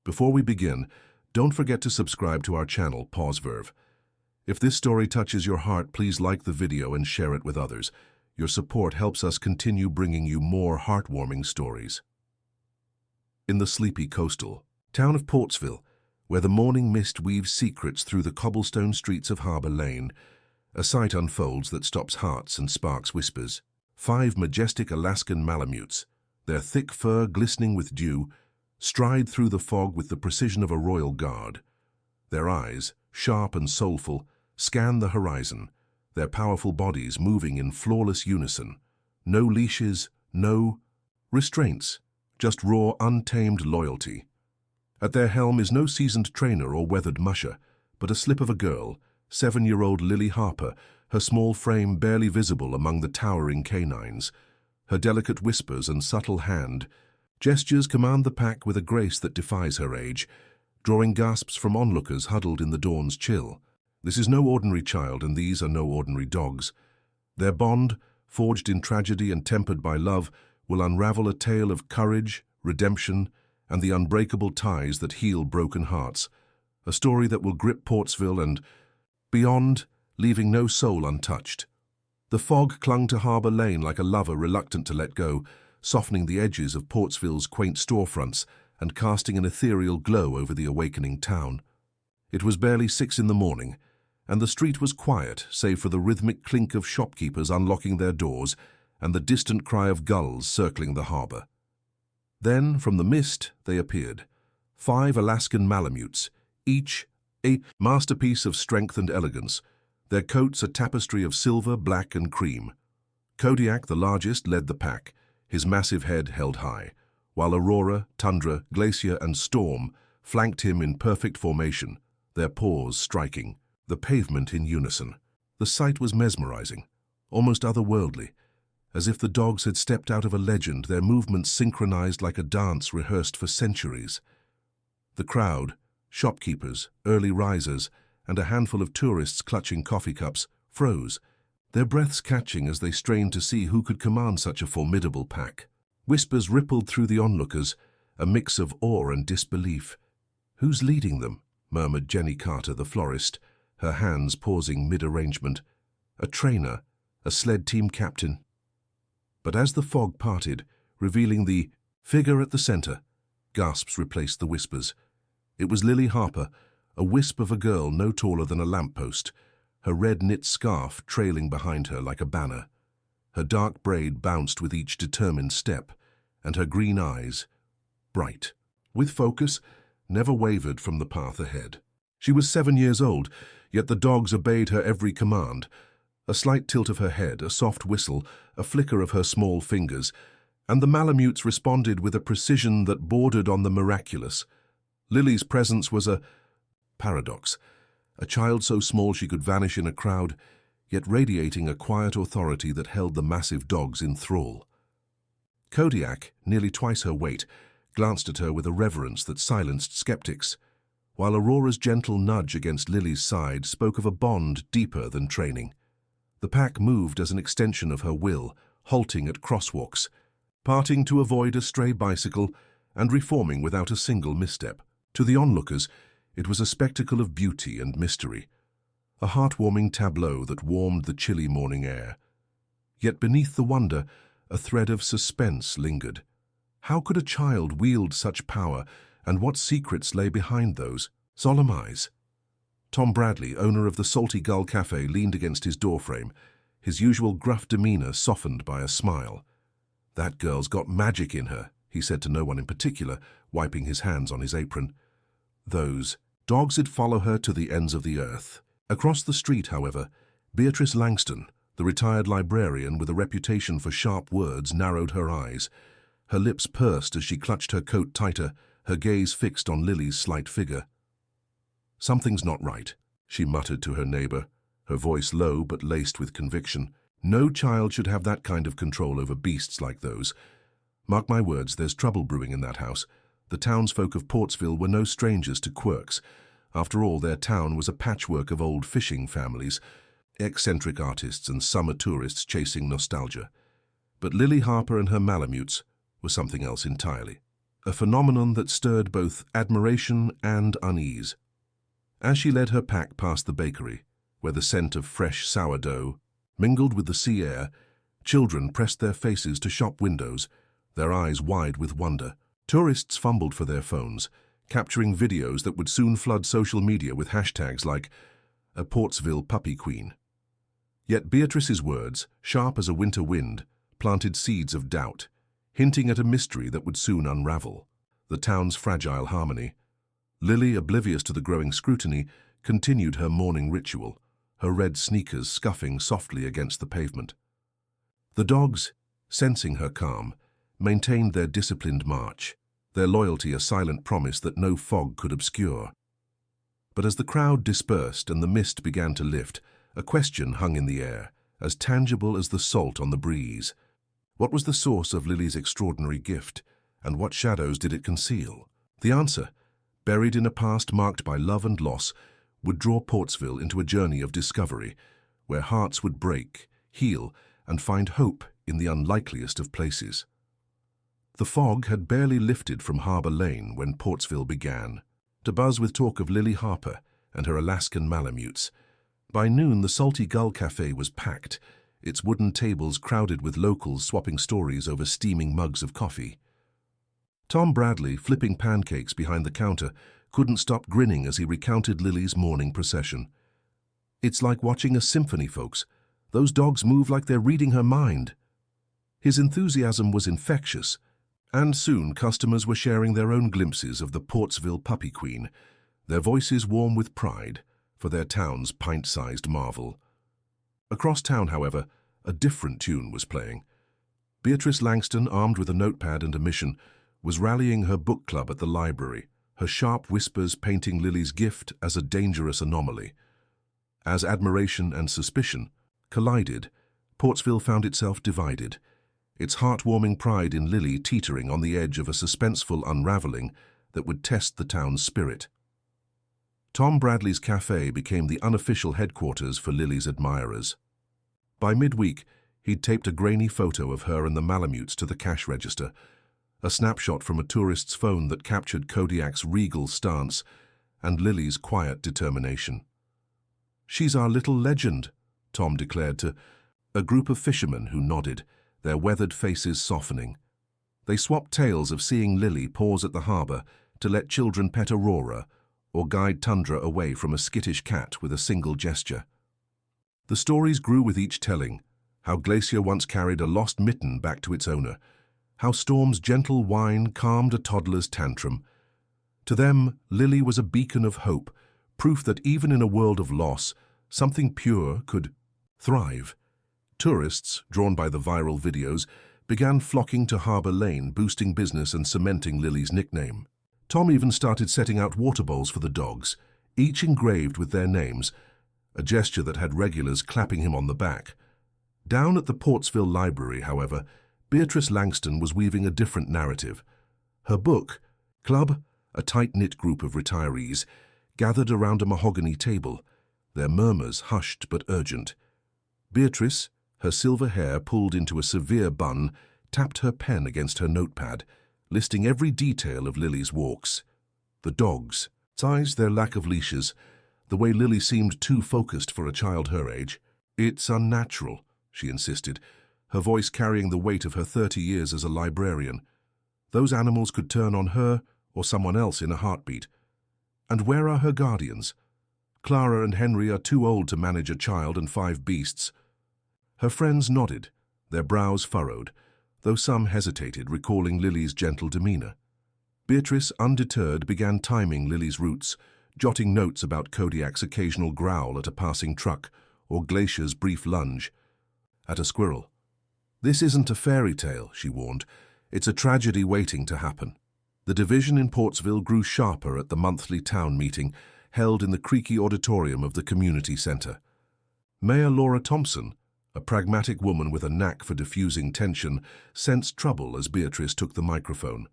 Before we begin, don't forget to subscribe to our channel, Pause Verve. If this story touches your heart, please like the video and share it with others. Your support helps us continue bringing you more heartwarming stories. In the sleepy coastal town of Portsville, where the morning mist weaves secrets through the cobblestone streets of Harbor Lane, a sight unfolds that stops hearts and sparks whispers. 5 majestic Alaskan Malamutes, their thick fur glistening with dew, stride through the fog with the precision of a royal guard. Their eyes, sharp and soulful, scan the horizon, their powerful bodies moving in flawless unison. No leashes, no restraints, just raw, untamed loyalty. At their helm is no seasoned trainer or weathered musher, but a slip of a girl, 7-year-old Lily Harper, her small frame barely visible among the towering canines. Her delicate whispers and subtle hand gestures command the pack with a grace that defies her age, drawing gasps from onlookers huddled in the dawn's chill. This is no ordinary child, and these are no ordinary dogs. Their bond, forged in tragedy and tempered by love, will unravel a tale of courage, redemption, and the unbreakable ties that heal broken hearts. A story that will grip Portsville and beyond, leaving no soul untouched. The fog clung to Harbor Lane like a lover reluctant to let go, softening the edges of Portsville's quaint storefronts and casting an ethereal glow over the awakening town. It was barely 6 in the morning, and the street was quiet save for the rhythmic clink of shopkeepers unlocking their doors and the distant cry of gulls circling the harbor. Then, from the mist, they appeared. 5 Alaskan Malamutes, each a masterpiece of strength and elegance, their coats a tapestry of silver, black, and cream. Kodiak, the largest, led the pack, his massive head held high, while Aurora, Tundra, Glacier, and Storm flanked him in perfect formation, their paws striking the pavement in unison. The sight was mesmerizing, almost otherworldly, as if the dogs had stepped out of a legend, their movements synchronized like a dance rehearsed for centuries. The crowd, shopkeepers, early risers, and a handful of tourists clutching coffee cups, froze, their breaths catching as they strained to see who could command such a formidable pack. Whispers rippled through the onlookers, a mix of awe and disbelief. "Who's leading them?" murmured Jenny Carter, the florist, her hands pausing mid-arrangement. "A trainer, a sled team captain." But as the fog parted, revealing the figure at the center, gasps replaced the whispers. It was Lily Harper, a wisp of a girl no taller than a lamppost, her red knit scarf trailing behind her like a banner. Her dark braid bounced with each determined step, and her green eyes, bright, with focus, never wavered from the path ahead. She was 7 years old, yet the dogs obeyed her every command. A slight tilt of her head, a soft whistle, a flicker of her small fingers, and the Malamutes responded with a precision that bordered on the miraculous. Lily's presence was a paradox, a child so small she could vanish in a crowd, yet radiating a quiet authority that held the massive dogs in thrall. Kodiak, nearly twice her weight, glanced at her with a reverence that silenced skeptics, while Aurora's gentle nudge against Lily's side spoke of a bond deeper than training. The pack moved as an extension of her will, halting at crosswalks, parting to avoid a stray bicycle, and reforming without a single misstep. To the onlookers, it was a spectacle of beauty and mystery, a heartwarming tableau that warmed the chilly morning air. Yet beneath the wonder, a thread of suspense lingered. How could a child wield such power, and what secrets lay behind those solemn eyes? Tom Bradley, owner of the Salty Gull Cafe, leaned against his doorframe, his usual gruff demeanor softened by a smile. "That girl's got magic in her," he said to no one in particular, wiping his hands on his apron. Those dogs would follow her to the ends of the earth. Across the street, however, Beatrice Langston, the retired librarian with a reputation for sharp words, narrowed her eyes. Her lips pursed as she clutched her coat tighter, her gaze fixed on Lily's slight figure. "Something's not right," she muttered to her neighbor, her voice low but laced with conviction. "No child should have that kind of control over beasts like those. Mark my words, there's trouble brewing in that house." The townsfolk of Portsville were no strangers to quirks. After all, their town was a patchwork of old fishing families, eccentric artists and summer tourists chasing nostalgia. But Lily Harper and her Malamutes were something else entirely. a phenomenon that stirred both admiration and unease. As she led her pack past the bakery, where the scent of fresh sourdough mingled with the sea air, children pressed their faces to shop windows, their eyes wide with wonder. Tourists fumbled for their phones, capturing videos that would soon flood social media with hashtags like a Portsville puppy queen. Yet Beatrice's words, sharp as a winter wind, planted seeds of doubt, hinting at a mystery that would soon unravel: the town's fragile harmony. Lily, oblivious to the growing scrutiny, continued her morning ritual, her red sneakers scuffing softly against the pavement. The dogs, sensing her calm, maintained their disciplined march, their loyalty a silent promise that no fog could obscure. But as the crowd dispersed and the mist began to lift, a question hung in the air, as tangible as the salt on the breeze. What was the source of Lily's extraordinary gift, and what shadows did it conceal? The answer, buried in a past marked by love and loss, would draw Portsville into a journey of discovery, where hearts would break, heal, and find hope in the unlikeliest of places. The fog had barely lifted from Harbour Lane when Portsville began to buzz with talk of Lily Harper and her Alaskan Malamutes. By noon, the Salty Gull Cafe was packed, its wooden tables crowded with locals swapping stories over steaming mugs of coffee. Tom Bradley, flipping pancakes behind the counter, couldn't stop grinning as he recounted Lily's morning procession. "It's like watching a symphony, folks. Those dogs move like they're reading her mind." His enthusiasm was infectious, and soon customers were sharing their own glimpses of the Portsville puppy queen, their voices warm with pride for their town's pint-sized marvel. Across town, however, a different tune was playing. Beatrice Langston, armed with a notepad and a mission, was rallying her book club at the library, her sharp whispers painting Lily's gift as a dangerous anomaly. As admiration and suspicion collided, Portsville found itself divided, its heartwarming pride in Lily teetering on the edge of a suspenseful unraveling that would test the town's spirit. Tom Bradley's cafe became the unofficial headquarters for Lily's admirers. By midweek, he'd taped a grainy photo of her and the Malamutes to the cash register, a snapshot from a tourist's phone that captured Kodiak's regal stance and Lily's quiet determination. "She's our little legend," Tom declared to a group of fishermen who nodded, their weathered faces softening. They swapped tales of seeing Lily pause at the harbour to let children pet Aurora or guide Tundra away from a skittish cat with a single gesture. The stories grew with each telling: how Glacier once carried a lost mitten back to its owner, how Storm's gentle whine calmed a toddler's tantrum. To them, Lily was a beacon of hope, proof that even in a world of loss, something pure could thrive. Tourists, drawn by the viral videos, began flocking to Harbour Lane, boosting business and cementing Lily's nickname. Tom even started setting out water bowls for the dogs, each engraved with their names, a gesture that had regulars clapping him on the back. Down at the Portsville Library, however, Beatrice Langston was weaving a different narrative. Her book club, a tight-knit group of retirees, gathered around a mahogany table, their murmurs hushed but urgent. Beatrice, her silver hair pulled into a severe bun, tapped her pen against her notepad, listing every detail of Lily's walks. The dogs, size, their lack of leashes, the way Lily seemed too focused for a child her age. "It's unnatural," she insisted, her voice carrying the weight of her 30 years as a librarian. "Those animals could turn on her or someone else in a heartbeat. And where are her guardians? Clara and Henry are too old to manage a child and 5 beasts." Her friends nodded, their brows furrowed, though some hesitated, recalling Lily's gentle demeanor. Beatrice, undeterred, began timing Lily's routes, jotting notes about Kodiak's occasional growl at a passing truck or Glacier's brief lunge at a squirrel. "This isn't a fairy tale," she warned. "It's a tragedy waiting to happen." The division in Portsville grew sharper at the monthly town meeting held in the creaky auditorium of the community centre. Mayor Laura Thompson, a pragmatic woman with a knack for diffusing tension, sensed trouble as Beatrice took the microphone.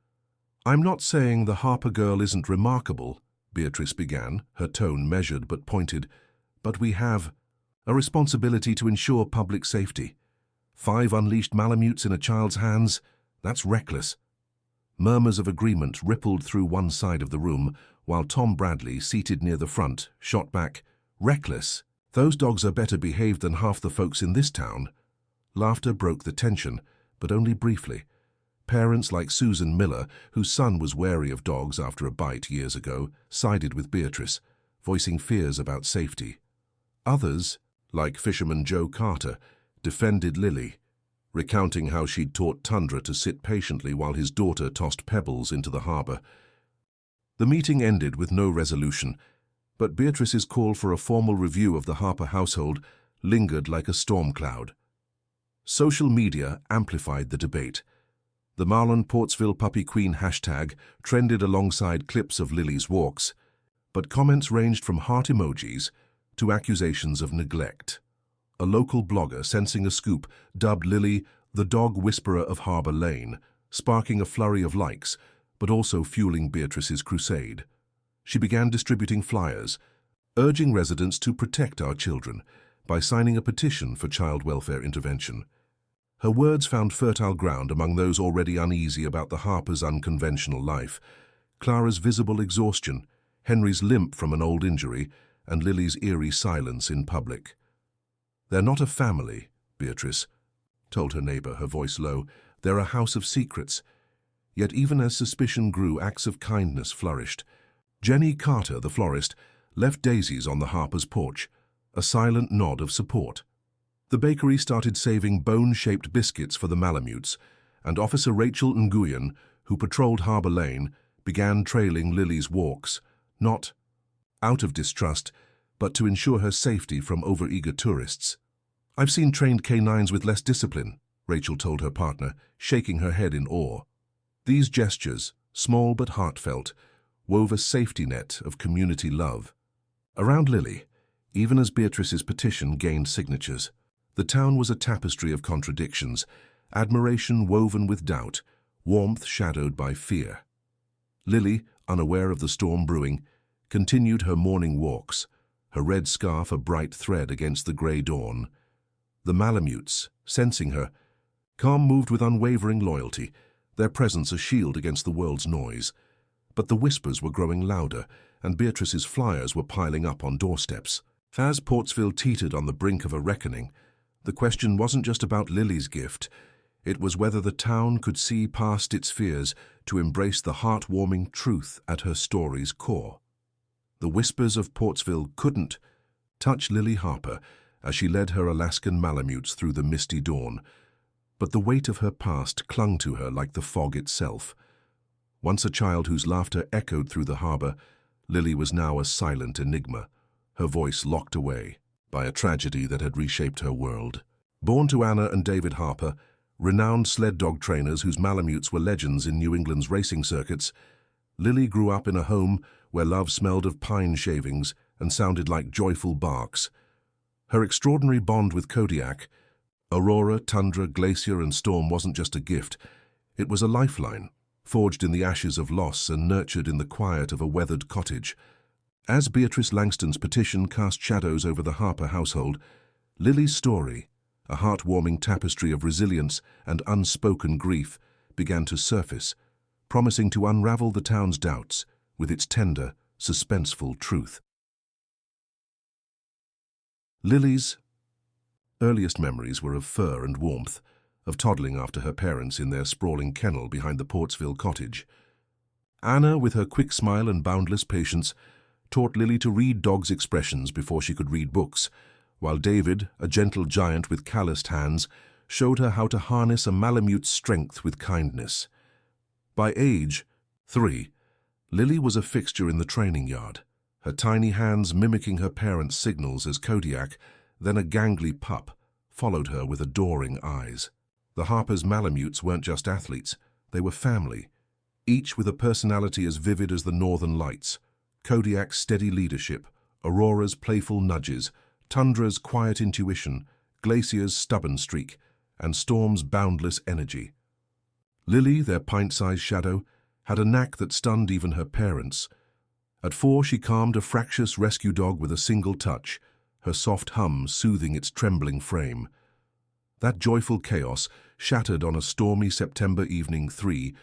"I'm not saying the Harper girl isn't remarkable," Beatrice began, her tone measured but pointed, "but we have a responsibility to ensure public safety. 5 unleashed Malamutes in a child's hands, that's reckless." Murmurs of agreement rippled through one side of the room, while Tom Bradley, seated near the front, shot back, "Reckless! Those dogs are better behaved than half the folks in this town." Laughter broke the tension, but only briefly. Parents like Susan Miller, whose son was wary of dogs after a bite years ago, sided with Beatrice, voicing fears about safety. Others, like fisherman Joe Carter, defended Lily, recounting how she'd taught Tundra to sit patiently while his daughter tossed pebbles into the harbor. The meeting ended with no resolution, but Beatrice's call for a formal review of the Harper household lingered like a storm cloud. Social media amplified the debate. The Marlon Portsville Puppy Queen hashtag trended alongside clips of Lily's walks, but comments ranged from heart emojis to accusations of neglect. A local blogger, sensing a scoop, dubbed Lily the dog whisperer of Harbor Lane, sparking a flurry of likes, but also fueling Beatrice's crusade. She began distributing flyers, urging residents to protect our children by signing a petition for child welfare intervention. Her words found fertile ground among those already uneasy about the Harpers' unconventional life. Clara's visible exhaustion, Henry's limp from an old injury, and Lily's eerie silence in public. "They're not a family, Beatrice," told her neighbor, her voice low. "They're a house of secrets." Yet even as suspicion grew, acts of kindness flourished. Jenny Carter, the florist, left daisies on the Harpers' porch, a silent nod of support. The bakery started saving bone-shaped biscuits for the Malamutes, and Officer Rachel Nguyen, who patrolled Harbor Lane, began trailing Lily's walks, not out of distrust, but to ensure her safety from overeager tourists. "I've seen trained canines with less discipline," Rachel told her partner, shaking her head in awe. These gestures, small but heartfelt, wove a safety net of community love. Around Lily, even as Beatrice's petition gained signatures, the town was a tapestry of contradictions, admiration woven with doubt, warmth shadowed by fear. Lily, unaware of the storm brewing, continued her morning walks, her red scarf a bright thread against the grey dawn. The Malamutes, sensing her, calm moved with unwavering loyalty, their presence a shield against the world's noise. But the whispers were growing louder, and Beatrice's flyers were piling up on doorsteps. As Portsville teetered on the brink of a reckoning, the question wasn't just about Lily's gift. It was whether the town could see past its fears to embrace the heartwarming truth at her story's core. The whispers of Portsville couldn't touch Lily Harper as she led her Alaskan Malamutes through the misty dawn, but the weight of her past clung to her like the fog itself. Once a child whose laughter echoed through the harbor, Lily was now a silent enigma, her voice locked away by a tragedy that had reshaped her world. Born to Anna and David Harper, renowned sled dog trainers whose Malamutes were legends in New England's racing circuits, Lily grew up in a home where love smelled of pine shavings and sounded like joyful barks. Her extraordinary bond with Kodiak, Aurora, Tundra, Glacier, and Storm wasn't just a gift. It was a lifeline, forged in the ashes of loss and nurtured in the quiet of a weathered cottage. As Beatrice Langston's petition cast shadows over the Harper household, Lily's story, a heartwarming tapestry of resilience and unspoken grief, began to surface, promising to unravel the town's doubts with its tender, suspenseful truth. Lily's earliest memories were of fur and warmth, of toddling after her parents in their sprawling kennel behind the Portsville cottage. Anna, with her quick smile and boundless patience, taught Lily to read dogs' expressions before she could read books, while David, a gentle giant with calloused hands, showed her how to harness a Malamute's strength with kindness. By age 3, Lily was a fixture in the training yard, her tiny hands mimicking her parents' signals as Kodiak, then a gangly pup, followed her with adoring eyes. The Harpers' Malamutes weren't just athletes, they were family, each with a personality as vivid as the northern lights. Kodiak's steady leadership, Aurora's playful nudges, Tundra's quiet intuition, Glacier's stubborn streak, and Storm's boundless energy. Lily, their pint-sized shadow, had a knack that stunned even her parents. At 4, she calmed a fractious rescue dog with a single touch, her soft hum soothing its trembling frame. That joyful chaos, shattered on a stormy September evening 3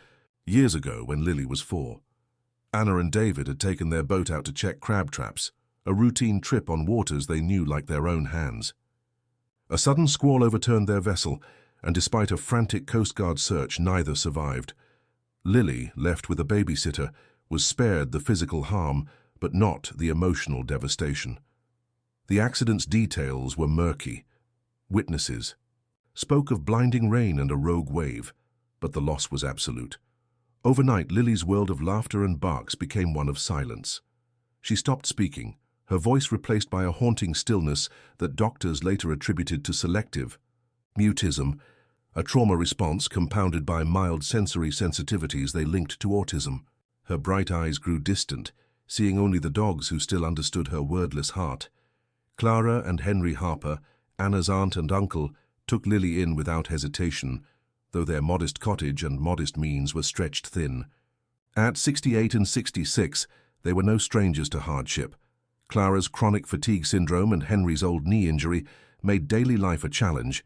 Years ago, when Lily was 4, Anna and David had taken their boat out to check crab traps, a routine trip on waters they knew like their own hands. A sudden squall overturned their vessel, and despite a frantic Coast Guard search, neither survived. Lily, left with a babysitter, was spared the physical harm, but not the emotional devastation. The accident's details were murky. Witnesses spoke of blinding rain and a rogue wave, but the loss was absolute. Overnight, Lily's world of laughter and barks became one of silence. She stopped speaking, her voice replaced by a haunting stillness that doctors later attributed to selective mutism, a trauma response compounded by mild sensory sensitivities they linked to autism. Her bright eyes grew distant, seeing only the dogs who still understood her wordless heart. Clara and Henry Harper, Anna's aunt and uncle, took Lily in without hesitation, though their modest cottage and modest means were stretched thin. At 68 and 66, they were no strangers to hardship. Clara's chronic fatigue syndrome and Henry's old knee injury made daily life a challenge,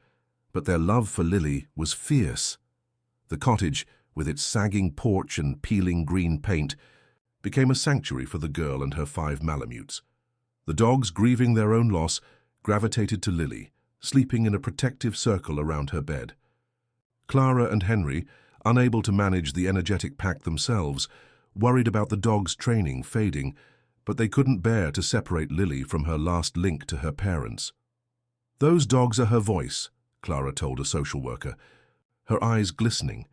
but their love for Lily was fierce. The cottage, with its sagging porch and peeling green paint, became a sanctuary for the girl and her 5 Malamutes. The dogs, grieving their own loss, gravitated to Lily, sleeping in a protective circle around her bed. Clara and Henry, unable to manage the energetic pack themselves, worried about the dog's training fading, but they couldn't bear to separate Lily from her last link to her parents. "Those dogs are her voice," Clara told a social worker, her eyes glistening.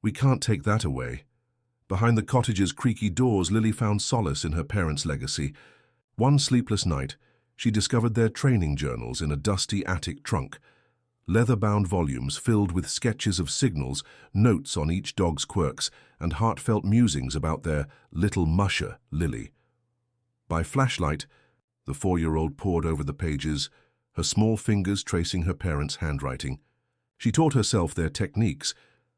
"We can't take that away." Behind the cottage's creaky doors, Lily found solace in her parents' legacy. One sleepless night, she discovered their training journals in a dusty attic trunk, leather-bound volumes filled with sketches of signals, notes on each dog's quirks, and heartfelt musings about their little musher, Lily. By flashlight, the 4-year-old pored over the pages, her small fingers tracing her parents' handwriting. She taught herself their techniques,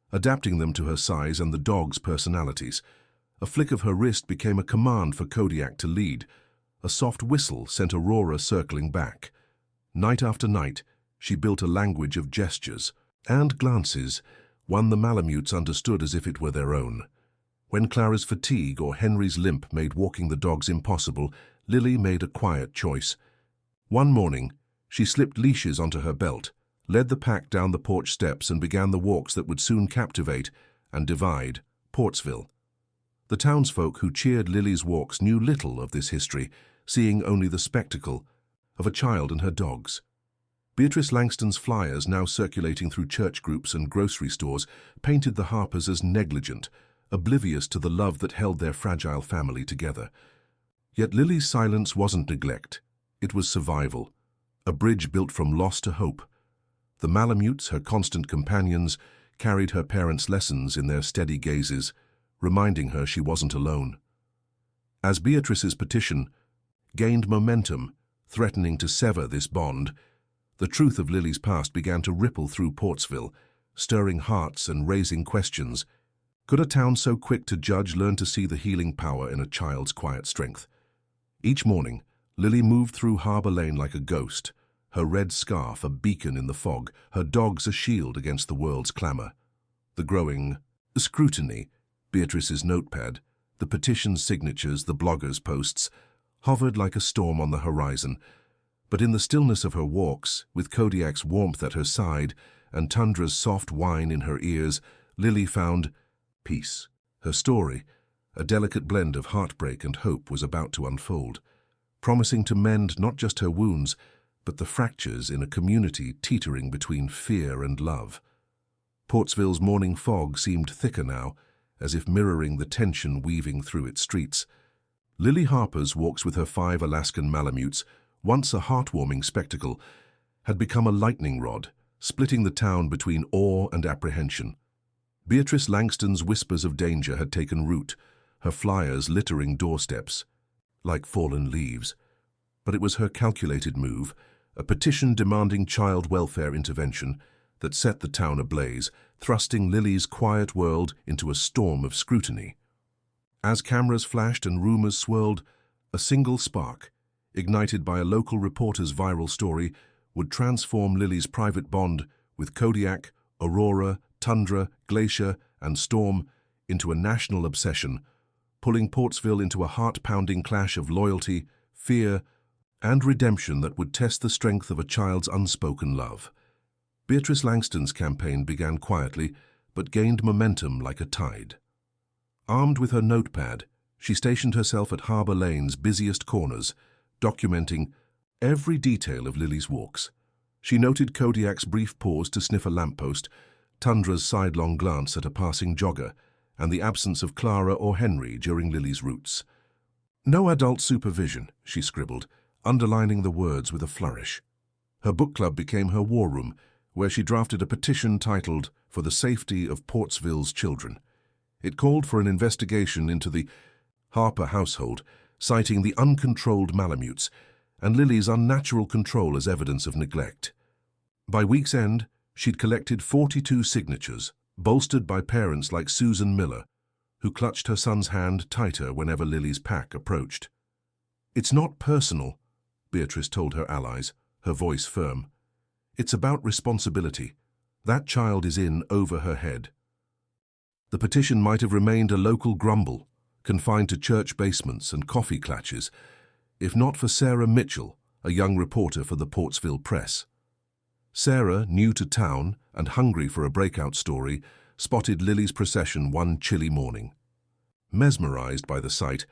adapting them to her size and the dog's personalities. A flick of her wrist became a command for Kodiak to lead. A soft whistle sent Aurora circling back. Night after night, she built a language of gestures and glances, one the Malamutes understood as if it were their own. When Clara's fatigue or Henry's limp made walking the dogs impossible, Lily made a quiet choice. One morning, she slipped leashes onto her belt, led the pack down the porch steps, and began the walks that would soon captivate and divide Portsville. The townsfolk who cheered Lily's walks knew little of this history, seeing only the spectacle of a child and her dogs. Beatrice Langston's flyers, now circulating through church groups and grocery stores, painted the Harpers as negligent, oblivious to the love that held their fragile family together. Yet Lily's silence wasn't neglect. It was survival, a bridge built from loss to hope. The Malamutes, her constant companions, carried her parents' lessons in their steady gazes, reminding her she wasn't alone. As Beatrice's petition gained momentum, threatening to sever this bond, the truth of Lily's past began to ripple through Portsville, stirring hearts and raising questions. Could a town so quick to judge learn to see the healing power in a child's quiet strength? Each morning, Lily moved through Harbour Lane like a ghost, her red scarf a beacon in the fog, her dogs a shield against the world's clamour. The growing scrutiny, Beatrice's notepad, the petition's signatures, the bloggers' posts, hovered like a storm on the horizon. But in the stillness of her walks, with Kodiak's warmth at her side and Tundra's soft whine in her ears, Lily found peace. Her story, a delicate blend of heartbreak and hope, was about to unfold, promising to mend not just her wounds, but the fractures in a community teetering between fear and love. Portsville's morning fog seemed thicker now, as if mirroring the tension weaving through its streets. Lily Harper's walks with her 5 Alaskan Malamutes, once a heartwarming spectacle, had become a lightning rod, splitting the town between awe and apprehension. Beatrice Langston's whispers of danger had taken root, her flyers littering doorsteps like fallen leaves. But it was her calculated move, a petition demanding child welfare intervention, that set the town ablaze, thrusting Lily's quiet world into a storm of scrutiny. As cameras flashed and rumors swirled, a single spark, ignited by a local reporter's viral story, would transform Lily's private bond with Kodiak, Aurora, Tundra, Glacier, and Storm into a national obsession, pulling Portsville into a heart-pounding clash of loyalty, fear, and redemption that would test the strength of a child's unspoken love. Beatrice Langston's campaign began quietly, but gained momentum like a tide. Armed with her notepad, she stationed herself at Harbour Lane's busiest corners, documenting every detail of Lily's walks. She noted Kodiak's brief pause to sniff a lamppost, Tundra's sidelong glance at a passing jogger, and the absence of Clara or Henry during Lily's routes. "No adult supervision," she scribbled, underlining the words with a flourish. Her book club became her war room, where she drafted a petition titled "For the Safety of Portsville's Children." It called for an investigation into the Harper household, citing the uncontrolled Malamutes and Lily's unnatural control as evidence of neglect. By week's end, she'd collected 42 signatures, bolstered by parents like Susan Miller, who clutched her son's hand tighter whenever Lily's pack approached. "It's not personal," Beatrice told her allies, her voice firm. "It's about responsibility. That child is in over her head." The petition might have remained a local grumble, confined to church basements and coffee clatches, if not for Sarah Mitchell, a young reporter for the Portsville Press. Sarah, new to town and hungry for a breakout story, spotted Lily's procession one chilly morning. Mesmerized by the sight,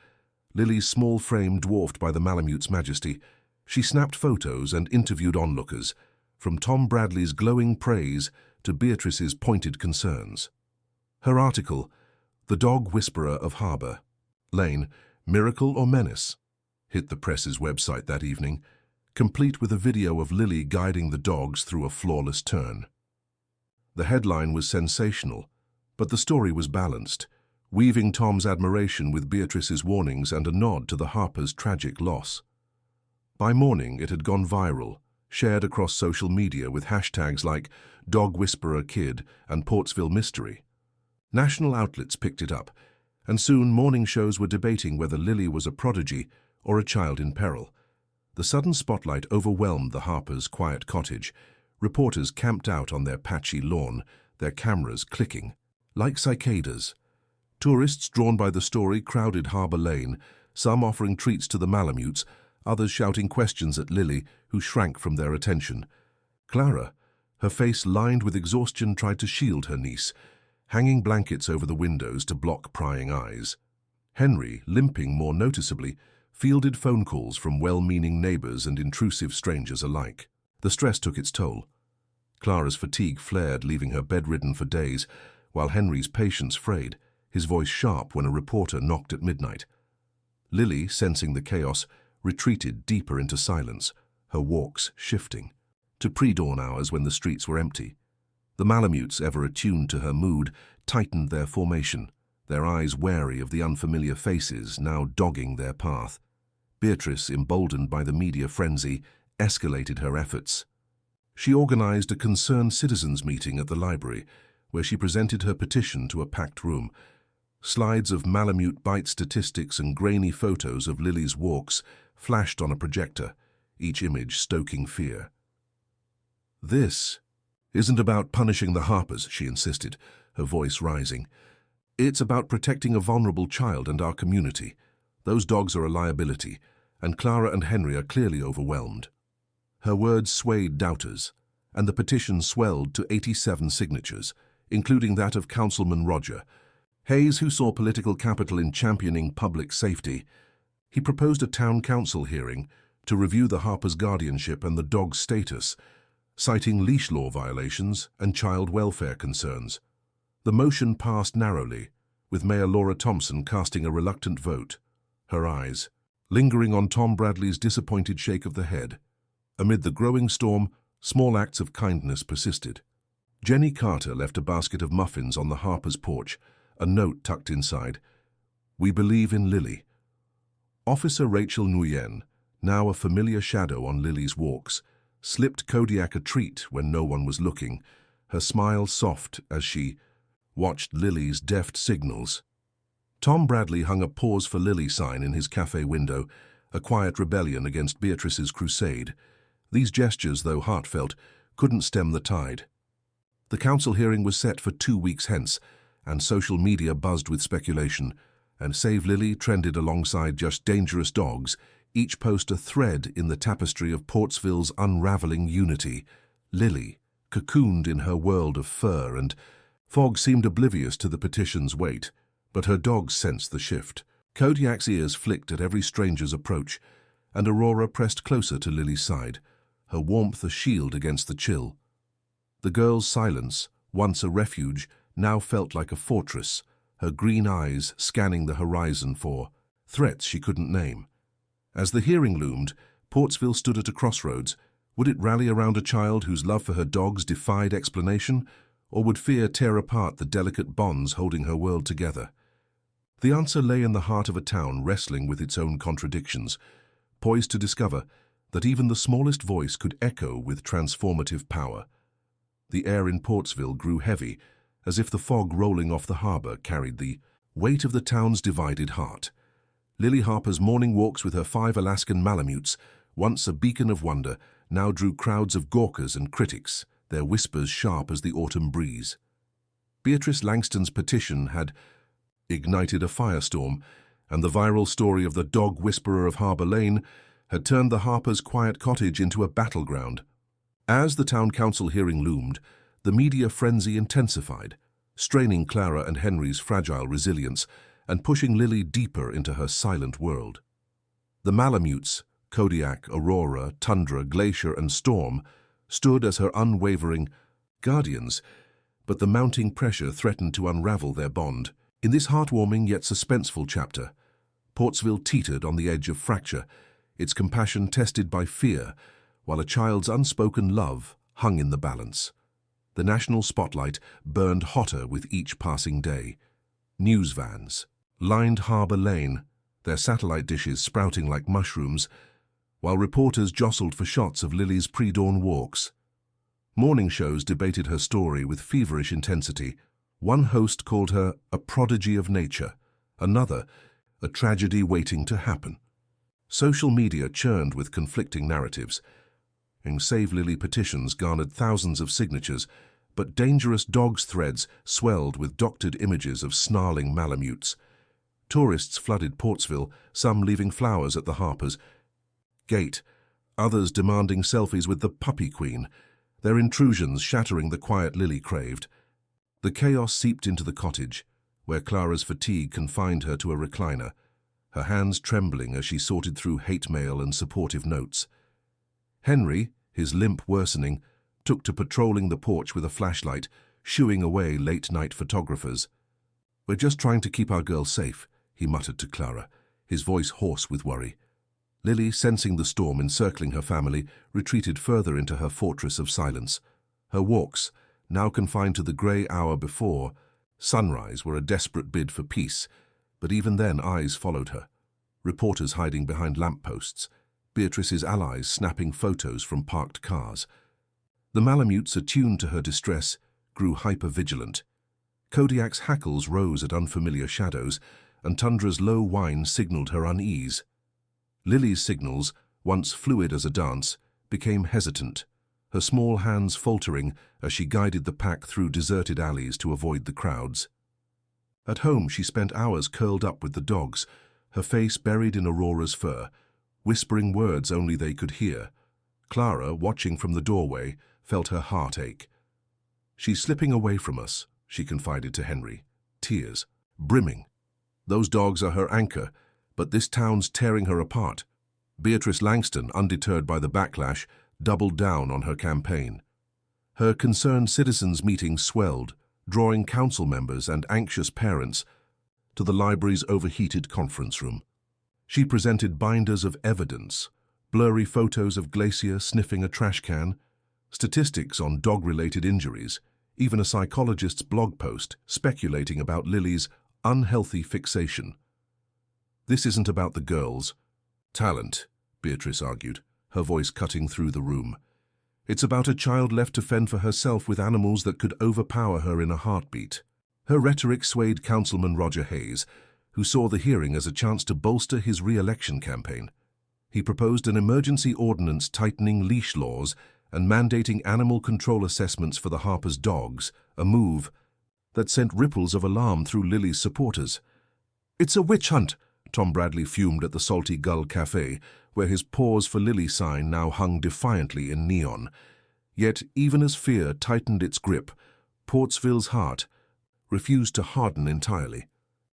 Lily's small frame dwarfed by the Malamute's majesty, she snapped photos and interviewed onlookers, from Tom Bradley's glowing praise to Beatrice's pointed concerns. Her article, "The Dog Whisperer of Harbour Lane, Miracle or Menace?" hit the press's website that evening, complete with a video of Lily guiding the dogs through a flawless turn. The headline was sensational, but the story was balanced, weaving Tom's admiration with Beatrice's warnings and a nod to the Harpers' tragic loss. By morning, it had gone viral, shared across social media with hashtags like Dog Whisperer Kid and Portsville Mystery. National outlets picked it up, and soon morning shows were debating whether Lily was a prodigy or a child in peril. The sudden spotlight overwhelmed the Harpers' quiet cottage. Reporters camped out on their patchy lawn, their cameras clicking, like cicadas. Tourists drawn by the story crowded Harbour Lane, some offering treats to the Malamutes, others shouting questions at Lily, who shrank from their attention. Clara, her face lined with exhaustion, tried to shield her niece, hanging blankets over the windows to block prying eyes. Henry, limping more noticeably, fielded phone calls from well-meaning neighbors and intrusive strangers alike. The stress took its toll. Clara's fatigue flared, leaving her bedridden for days, while Henry's patience frayed, his voice sharp when a reporter knocked at midnight. Lily, sensing the chaos, retreated deeper into silence, her walks shifting, to pre-dawn hours when the streets were empty. The Malamutes, ever attuned to her mood, tightened their formation, their eyes wary of the unfamiliar faces now dogging their path. Beatrice, emboldened by the media frenzy, escalated her efforts. She organized a concerned citizens meeting at the library, where she presented her petition to a packed room. Slides of Malamute bite statistics and grainy photos of Lily's walks flashed on a projector, each image stoking fear. "This isn't about punishing the Harpers," she insisted, her voice rising. "It's about protecting a vulnerable child and our community. Those dogs are a liability, and Clara and Henry are clearly overwhelmed." Her words swayed doubters, and the petition swelled to 87 signatures, including that of Councilman Roger Hayes, who saw political capital in championing public safety. He proposed a town council hearing to review the Harpers' guardianship and the dog's status, citing leash law violations and child welfare concerns. The motion passed narrowly, with Mayor Laura Thompson casting a reluctant vote, her eyes lingering on Tom Bradley's disappointed shake of the head. Amid the growing storm, small acts of kindness persisted. Jenny Carter left a basket of muffins on the Harpers' porch, a note tucked inside. "We believe in Lily." Officer Rachel Nguyen, now a familiar shadow on Lily's walks, slipped Kodiak a treat when no one was looking, her smile soft as she watched Lily's deft signals. Tom Bradley hung a Pause for Lily sign in his cafe window, a quiet rebellion against Beatrice's crusade. These gestures, though heartfelt, couldn't stem the tide. The council hearing was set for 2 weeks hence, and social media buzzed with speculation, and Save Lily trended alongside Just Dangerous Dogs, each post a thread in the tapestry of Portsville's unraveling unity. Lily, cocooned in her world of fur and fog, seemed oblivious to the petition's weight, but her dogs sensed the shift. Kodiak's ears flicked at every stranger's approach, and Aurora pressed closer to Lily's side, her warmth a shield against the chill. The girl's silence, once a refuge, now felt like a fortress, her green eyes scanning the horizon for threats she couldn't name. As the hearing loomed, Portsville stood at a crossroads. Would it rally around a child whose love for her dogs defied explanation, or would fear tear apart the delicate bonds holding her world together? The answer lay in the heart of a town wrestling with its own contradictions, poised to discover that even the smallest voice could echo with transformative power. The air in Portsville grew heavy, as if the fog rolling off the harbor carried the weight of the town's divided heart. Lily Harper's morning walks with her 5 Alaskan Malamutes, once a beacon of wonder, now drew crowds of gawkers and critics, their whispers sharp as the autumn breeze. Beatrice Langston's petition had ignited a firestorm, and the viral story of the dog whisperer of Harbor Lane had turned the Harpers' quiet cottage into a battleground. As the town council hearing loomed, the media frenzy intensified, straining Clara and Henry's fragile resilience and pushing Lily deeper into her silent world. The Malamutes, Kodiak, Aurora, Tundra, Glacier, and Storm, stood as her unwavering guardians, but the mounting pressure threatened to unravel their bond. In this heartwarming yet suspenseful chapter, Portsville teetered on the edge of fracture, its compassion tested by fear, while a child's unspoken love hung in the balance. The national spotlight burned hotter with each passing day. News vans lined Harbor Lane, their satellite dishes sprouting like mushrooms, while reporters jostled for shots of Lily's pre-dawn walks. Morning shows debated her story with feverish intensity. One host called her a prodigy of nature, another a tragedy waiting to happen. Social media churned with conflicting narratives. Save Lily petitions garnered thousands of signatures, but Dangerous Dogs threads swelled with doctored images of snarling Malamutes. Tourists flooded Portsville, some leaving flowers at the Harpers' gate, others demanding selfies with the puppy queen, their intrusions shattering the quiet Lily craved. The chaos seeped into the cottage, where Clara's fatigue confined her to a recliner, her hands trembling as she sorted through hate mail and supportive notes. Henry, his limp worsening, took to patrolling the porch with a flashlight, shooing away late-night photographers. "We're just trying to keep our girl safe," he muttered to Clara, his voice hoarse with worry. Lily, sensing the storm encircling her family, retreated further into her fortress of silence. Her walks, now confined to the grey hour before sunrise, were a desperate bid for peace, but even then eyes followed her. Reporters hiding behind lampposts, Beatrice's allies snapping photos from parked cars. The Malamutes, attuned to her distress, grew hyper-vigilant. Kodiak's hackles rose at unfamiliar shadows, and Tundra's low whine signaled her unease. Lily's signals, once fluid as a dance, became hesitant, her small hands faltering as she guided the pack through deserted alleys to avoid the crowds. At home, she spent hours curled up with the dogs, her face buried in Aurora's fur, whispering words only they could hear. Clara, watching from the doorway, felt her heart ache. "She's slipping away from us," she confided to Henry, tears brimming. "Those dogs are her anchor, but this town's tearing her apart." Beatrice Langston, undeterred by the backlash, doubled down on her campaign. Her concerned citizens' meetings swelled, drawing council members and anxious parents to the library's overheated conference room. She presented binders of evidence, blurry photos of Glacier sniffing a trash can, statistics on dog-related injuries, even a psychologist's blog post speculating about Lily's unhealthy fixation. "This isn't about the girl's talent," Beatrice argued, her voice cutting through the room. "It's about a child left to fend for herself with animals that could overpower her in a heartbeat." Her rhetoric swayed Councilman Roger Hayes, who saw the hearing as a chance to bolster his re-election campaign. He proposed an emergency ordinance tightening leash laws and mandating animal control assessments for the Harpers' dogs, a move that sent ripples of alarm through Lily's supporters. "It's a witch hunt," Tom Bradley fumed at the Salty Gull Cafe, where his Pause for Lily sign now hung defiantly in neon. Yet, even as fear tightened its grip, Portsville's heart refused to harden entirely.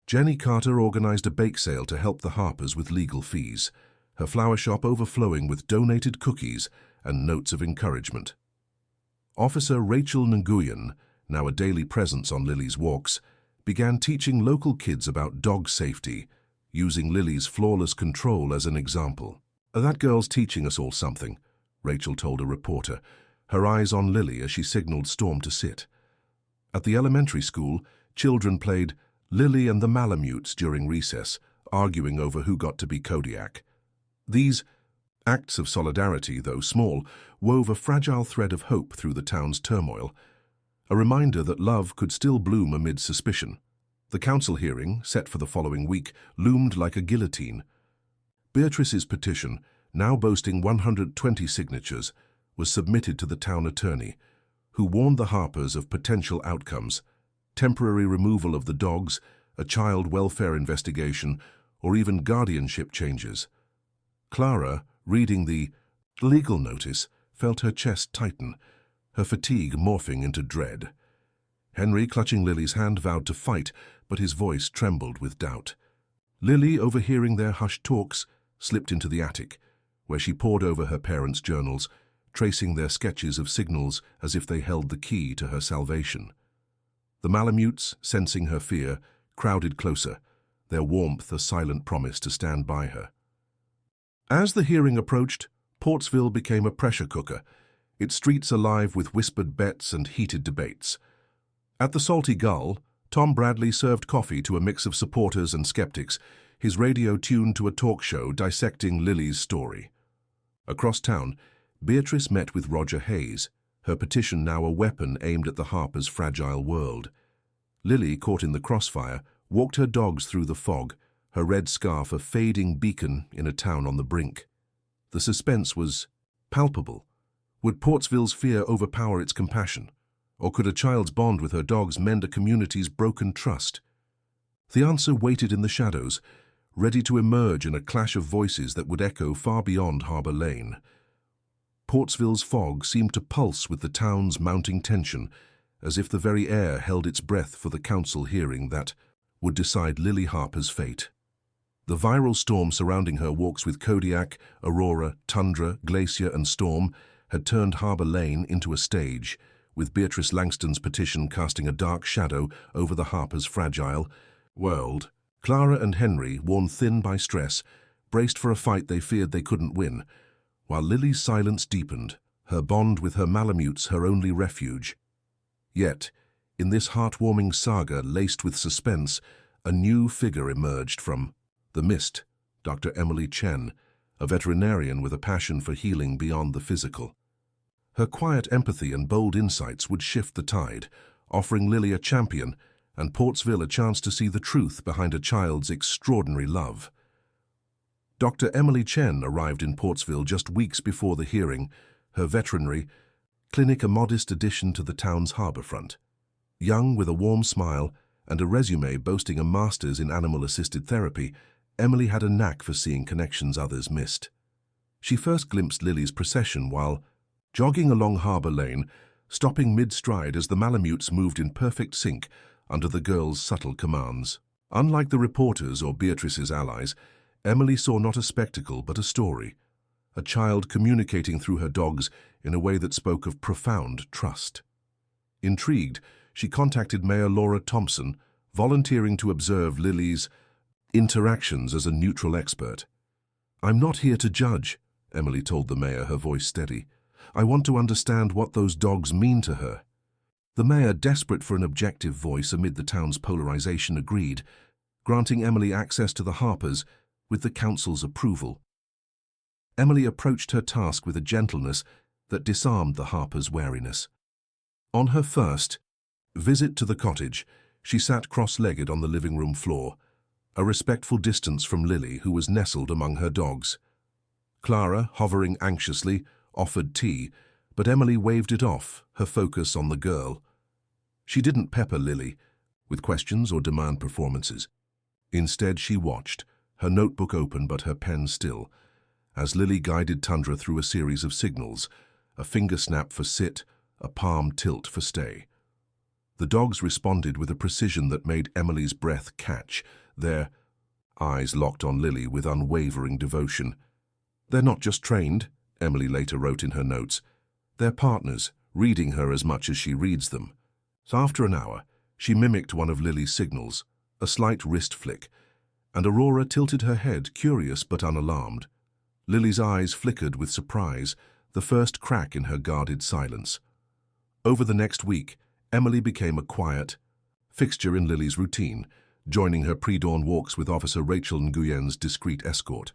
Jenny Carter organized a bake sale to help the Harpers with legal fees, her flower shop overflowing with donated cookies and notes of encouragement. Officer Rachel Nguyen, now a daily presence on Lily's walks, began teaching local kids about dog safety, using Lily's flawless control as an example. "That girl's teaching us all something," Rachel told a reporter, her eyes on Lily as she signaled Storm to sit. At the elementary school, children played Lily and the Malamutes during recess, arguing over who got to be Kodiak. These acts of solidarity, though small, wove a fragile thread of hope through the town's turmoil, a reminder that love could still bloom amid suspicion. The council hearing, set for the following week, loomed like a guillotine. Beatrice's petition, now boasting 120 signatures, was submitted to the town attorney, who warned the Harpers of potential outcomes: temporary removal of the dogs, a child welfare investigation, or even guardianship changes. Clara, reading the legal notice, felt her chest tighten, her fatigue morphing into dread. Henry, clutching Lily's hand, vowed to fight, but his voice trembled with doubt. Lily, overhearing their hushed talks, slipped into the attic, where she pored over her parents' journals, tracing their sketches of signals as if they held the key to her salvation. The Malamutes, sensing her fear, crowded closer, their warmth a silent promise to stand by her. As the hearing approached, Portsville became a pressure cooker, its streets alive with whispered bets and heated debates. At the Salty Gull, Tom Bradley served coffee to a mix of supporters and skeptics, his radio tuned to a talk show dissecting Lily's story. Across town, Beatrice met with Roger Hayes, her petition now a weapon aimed at the Harpers' fragile world. Lily, caught in the crossfire, walked her dogs through the fog, her red scarf a fading beacon in a town on the brink. The suspense was palpable. Would Portsville's fear overpower its compassion? Or could a child's bond with her dogs mend a community's broken trust? The answer waited in the shadows, ready to emerge in a clash of voices that would echo far beyond Harbour Lane. Portsville's fog seemed to pulse with the town's mounting tension, as if the very air held its breath for the council hearing that would decide Lily Harper's fate. The viral storm surrounding her walks with Kodiak, Aurora, Tundra, Glacier and Storm had turned Harbour Lane into a stage, with Beatrice Langston's petition casting a dark shadow over the Harpers' fragile world. Clara and Henry, worn thin by stress, braced for a fight they feared they couldn't win, while Lily's silence deepened, her bond with her Malamutes her only refuge. Yet, in this heartwarming saga laced with suspense, a new figure emerged from the mist, Dr. Emily Chen, a veterinarian with a passion for healing beyond the physical. Her quiet empathy and bold insights would shift the tide, offering Lily a champion and Portsville a chance to see the truth behind a child's extraordinary love. Dr. Emily Chen arrived in Portsville just weeks before the hearing, her veterinary clinic a modest addition to the town's harbourfront. Young, with a warm smile and a resume boasting a master's in animal-assisted therapy, Emily had a knack for seeing connections others missed. She first glimpsed Lily's procession while jogging along Harbour Lane, stopping mid-stride as the Malamutes moved in perfect sync under the girl's subtle commands. Unlike the reporters or Beatrice's allies, Emily saw not a spectacle but a story, a child communicating through her dogs in a way that spoke of profound trust. Intrigued, she contacted Mayor Laura Thompson, volunteering to observe Lily's interactions as a neutral expert. "I'm not here to judge," Emily told the mayor, her voice steady. "I want to understand what those dogs mean to her." The mayor, desperate for an objective voice amid the town's polarization, agreed, granting Emily access to the Harpers with the council's approval. Emily approached her task with a gentleness that disarmed the Harpers' wariness. On her first visit to the cottage, she sat cross-legged on the living room floor, a respectful distance from Lily, who was nestled among her dogs. Clara, hovering anxiously, offered tea, but Emily waved it off, her focus on the girl. She didn't pepper Lily, with questions or demand performances. Instead, she watched, her notebook open but her pen still, as Lily guided Tundra through a series of signals, a finger snap for sit, a palm tilt for stay. The dogs responded with a precision that made Emily's breath catch, their eyes locked on Lily with unwavering devotion. "They're not just trained," Emily later wrote in her notes. "They're partners, reading her as much as she reads them." So after an hour, she mimicked one of Lily's signals, a slight wrist flick, and Aurora tilted her head, curious but unalarmed. Lily's eyes flickered with surprise, the first crack in her guarded silence. Over the next week, Emily became a quiet fixture in Lily's routine, joining her pre-dawn walks with Officer Rachel Nguyen's discreet escort.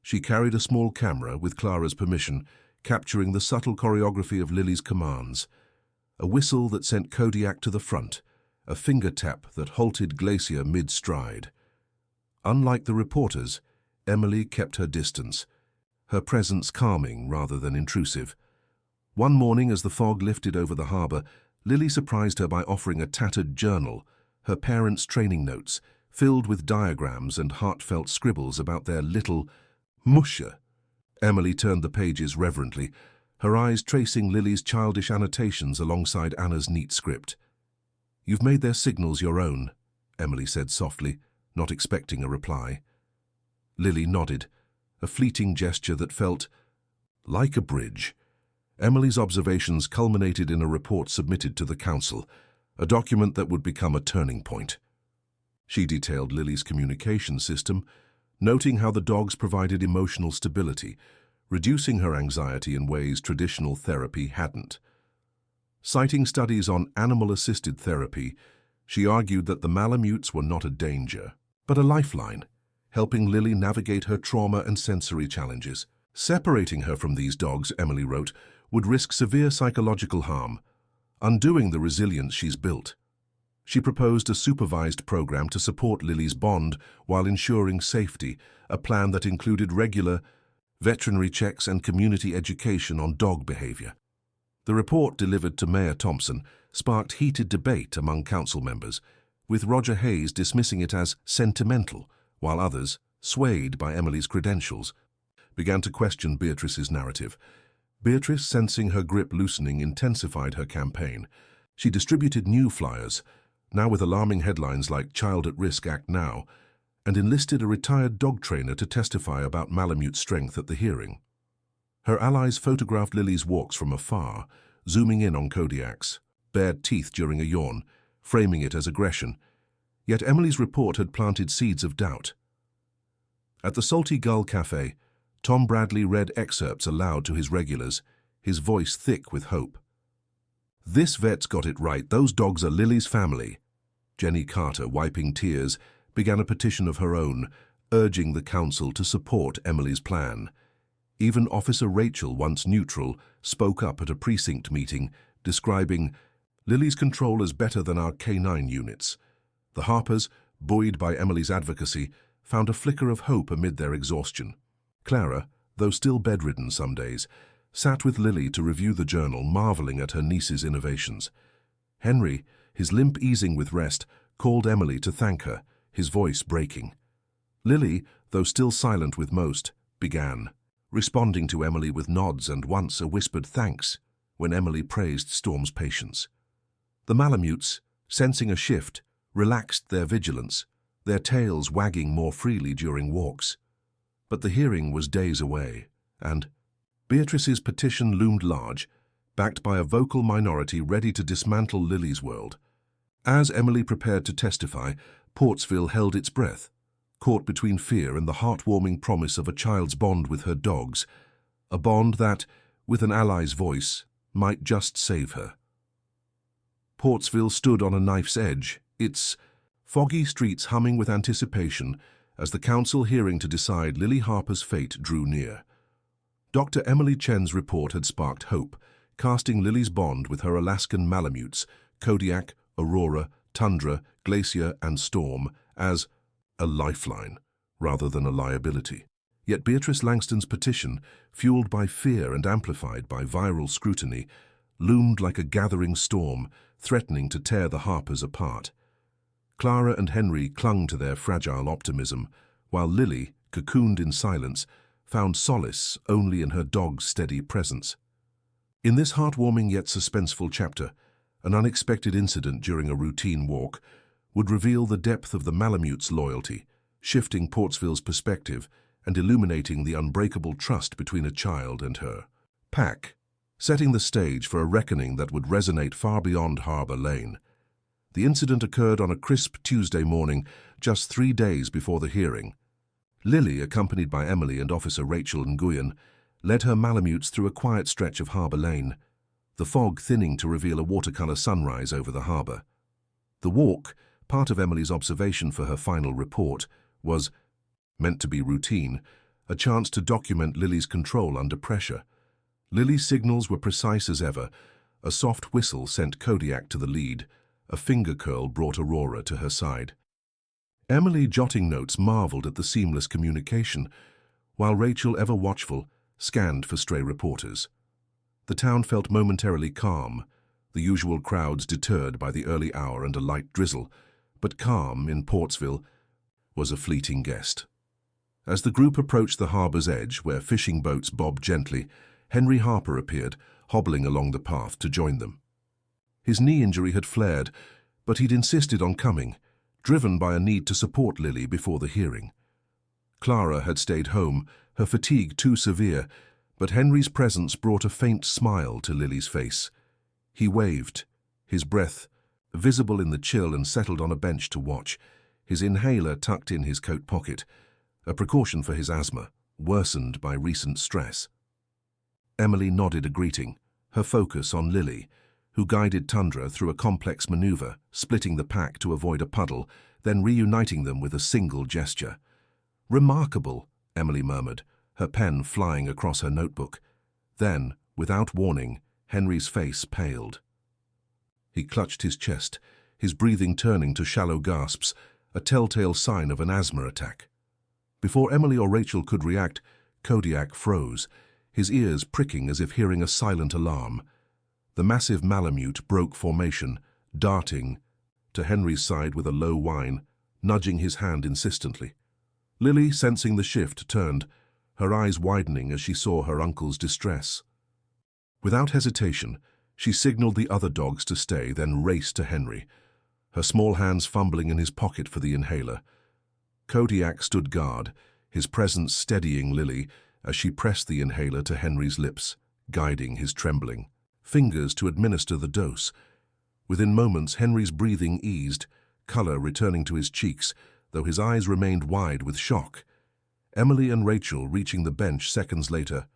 She carried a small camera, with Clara's permission, capturing the subtle choreography of Lily's commands. A whistle that sent Kodiak to the front, a finger tap that halted Glacier mid-stride. Unlike the reporters, Emily kept her distance, her presence calming rather than intrusive. One morning, as the fog lifted over the harbor, Lily surprised her by offering a tattered journal, her parents' training notes, filled with diagrams and heartfelt scribbles about their little musher. Emily turned the pages reverently, her eyes tracing Lily's childish annotations alongside Anna's neat script. "You've made their signals your own," Emily said softly, not expecting a reply. Lily nodded, a fleeting gesture that felt like a bridge. Emily's observations culminated in a report submitted to the council, a document that would become a turning point. She detailed Lily's communication system, noting how the dogs provided emotional stability, reducing her anxiety in ways traditional therapy hadn't. Citing studies on animal-assisted therapy, she argued that the Malamutes were not a danger, but a lifeline, helping Lily navigate her trauma and sensory challenges. Separating her from these dogs, Emily wrote, would risk severe psychological harm, undoing the resilience she's built. She proposed a supervised program to support Lily's bond while ensuring safety, a plan that included regular veterinary checks and community education on dog behavior. The report, delivered to Mayor Thompson, sparked heated debate among council members, with Roger Hayes dismissing it as sentimental, while others, swayed by Emily's credentials, began to question Beatrice's narrative. Beatrice, sensing her grip loosening, intensified her campaign. She distributed new flyers, now with alarming headlines like "Child at Risk, Act Now," and enlisted a retired dog trainer to testify about Malamute strength at the hearing. Her allies photographed Lily's walks from afar, zooming in on Kodiak's bared teeth during a yawn, framing it as aggression. Yet Emily's report had planted seeds of doubt. At the Salty Gull Cafe, Tom Bradley read excerpts aloud to his regulars, his voice thick with hope. "This vet's got it right. Those dogs are Lily's family." Jenny Carter, wiping tears, began a petition of her own, urging the council to support Emily's plan. Even Officer Rachel, once neutral, spoke up at a precinct meeting, describing Lily's control as better than our K9 units. The Harpers, buoyed by Emily's advocacy, found a flicker of hope amid their exhaustion. Clara, though still bedridden some days, sat with Lily to review the journal, marveling at her niece's innovations. Henry, his limp easing with rest, called Emily to thank her, his voice breaking. Lily, though still silent with most, began, responding to Emily with nods and once a whispered thanks when Emily praised Storm's patience. The Malamutes, sensing a shift, relaxed their vigilance, their tails wagging more freely during walks. But the hearing was days away, and Beatrice's petition loomed large, backed by a vocal minority ready to dismantle Lily's world. As Emily prepared to testify, Portsville held its breath, caught between fear and the heartwarming promise of a child's bond with her dogs, a bond that, with an ally's voice, might just save her. Portsville stood on a knife's edge, its foggy streets humming with anticipation as the council hearing to decide Lily Harper's fate drew near. Dr. Emily Chen's report had sparked hope, casting Lily's bond with her Alaskan Malamutes, Kodiak, Aurora, Tundra, Glacier, and Storm, as a lifeline rather than a liability. Yet Beatrice Langston's petition, fueled by fear and amplified by viral scrutiny, loomed like a gathering storm, threatening to tear the Harpers apart. Clara and Henry clung to their fragile optimism, while Lily, cocooned in silence, found solace only in her dog's steady presence. In this heartwarming yet suspenseful chapter, an unexpected incident during a routine walk would reveal the depth of the Malamute's loyalty, shifting Portsville's perspective and illuminating the unbreakable trust between a child and her pack, setting the stage for a reckoning that would resonate far beyond Harbor Lane. The incident occurred on a crisp Tuesday morning, just 3 days before the hearing. Lily, accompanied by Emily and Officer Rachel Nguyen, led her Malamutes through a quiet stretch of Harbor Lane, the fog thinning to reveal a watercolor sunrise over the harbor. The walk, part of Emily's observation for her final report, was meant to be routine, a chance to document Lily's control under pressure. Lily's signals were precise as ever. A soft whistle sent Kodiak to the lead. A finger curl brought Aurora to her side. Emily, jotting notes, marveled at the seamless communication, while Rachel, ever watchful, scanned for stray reporters. The town felt momentarily calm, the usual crowds deterred by the early hour and a light drizzle, but calm in Portsville was a fleeting guest. As the group approached the harbor's edge, where fishing boats bobbed gently, Henry Harper appeared, hobbling along the path to join them. His knee injury had flared, but he'd insisted on coming, driven by a need to support Lily before the hearing. Clara had stayed home, her fatigue too severe, but Henry's presence brought a faint smile to Lily's face. He waved, his breath visible in the chill, and settled on a bench to watch, his inhaler tucked in his coat pocket, a precaution for his asthma, worsened by recent stress. Emily nodded a greeting, her focus on Lily, who guided Tundra through a complex maneuver, splitting the pack to avoid a puddle, then reuniting them with a single gesture. "Remarkable," Emily murmured, her pen flying across her notebook. Then, without warning, Henry's face paled. He clutched his chest, his breathing turning to shallow gasps, a telltale sign of an asthma attack. Before Emily or Rachel could react, Kodiak froze, his ears pricking as if hearing a silent alarm. The massive Malamute broke formation, darting to Henry's side with a low whine, nudging his hand insistently. Lily, sensing the shift, turned, her eyes widening as she saw her uncle's distress. Without hesitation, she signaled the other dogs to stay, then raced to Henry, her small hands fumbling in his pocket for the inhaler. Kodiak stood guard, his presence steadying Lily as she pressed the inhaler to Henry's lips, guiding his trembling fingers to administer the dose. Within moments, Henry's breathing eased, color returning to his cheeks, though his eyes remained wide with shock. Emily and Rachel, reaching the bench seconds later,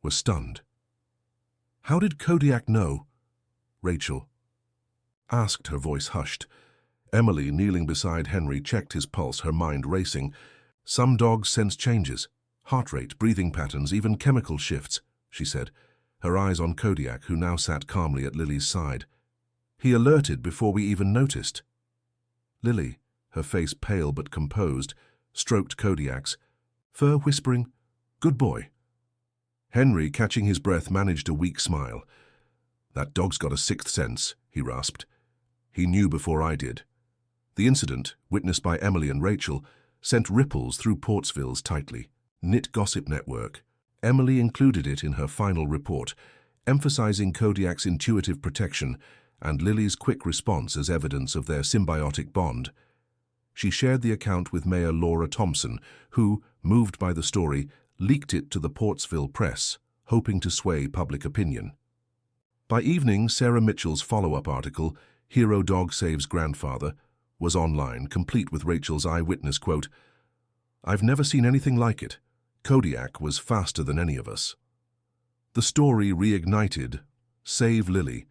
were stunned. "How did Kodiak know?" Rachel asked, her voice hushed. Emily, kneeling beside Henry, checked his pulse, her mind racing. "Some dogs sense changes, heart rate, breathing patterns, even chemical shifts," she said, her eyes on Kodiak, who now sat calmly at Lily's side. "He alerted before we even noticed." Lily, her face pale but composed, stroked Kodiak's fur, whispering, "Good boy." Henry, catching his breath, managed a weak smile. "That dog's got a sixth sense," he rasped. "He knew before I did." The incident, witnessed by Emily and Rachel, sent ripples through Portsville's tightly knit gossip network. Emily included it in her final report, emphasizing Kodiak's intuitive protection and Lily's quick response as evidence of their symbiotic bond. She shared the account with Mayor Laura Thompson, who, moved by the story, leaked it to the Portsville press, hoping to sway public opinion. By evening, Sarah Mitchell's follow-up article, "Hero Dog Saves Grandfather," was online, complete with Rachel's eyewitness quote, "I've never seen anything like it. Kodiak was faster than any of us." The story reignited "Save Lily,"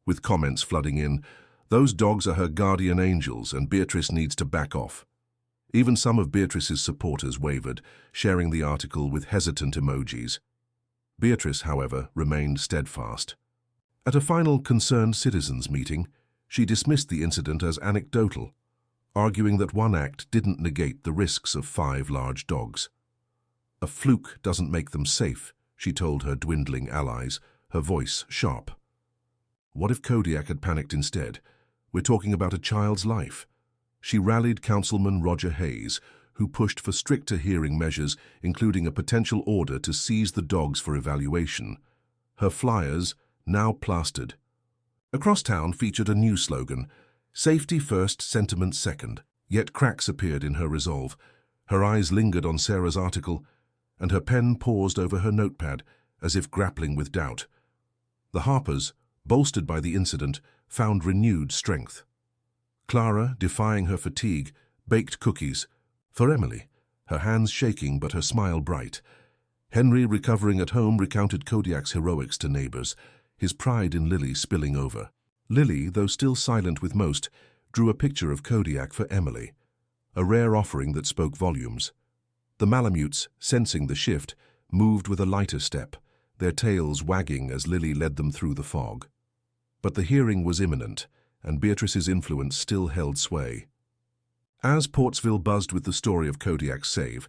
with comments flooding in, "Those dogs are her guardian angels and Beatrice needs to back off." Even some of Beatrice's supporters wavered, sharing the article with hesitant emojis. Beatrice, however, remained steadfast. At a final concerned citizens meeting, she dismissed the incident as anecdotal, arguing that one act didn't negate the risks of 5 large dogs. "A fluke doesn't make them safe," she told her dwindling allies, her voice sharp. "What if Kodiak had panicked instead? We're talking about a child's life." She rallied Councilman Roger Hayes, who pushed for stricter hearing measures, including a potential order to seize the dogs for evaluation. Her flyers, now plastered across town, featured a new slogan, "Safety first, sentiment second." Yet cracks appeared in her resolve. Her eyes lingered on Sarah's article, and her pen paused over her notepad, as if grappling with doubt. The Harpers, bolstered by the incident, found renewed strength. Clara, defying her fatigue, baked cookies for Emily, her hands shaking but her smile bright. Henry, recovering at home, recounted Kodiak's heroics to neighbors, his pride in Lily spilling over. Lily, though still silent with most, drew a picture of Kodiak for Emily, a rare offering that spoke volumes. The Malamutes, sensing the shift, moved with a lighter step, their tails wagging as Lily led them through the fog. But the hearing was imminent, and Beatrice's influence still held sway. As Portsville buzzed with the story of Kodiak's save,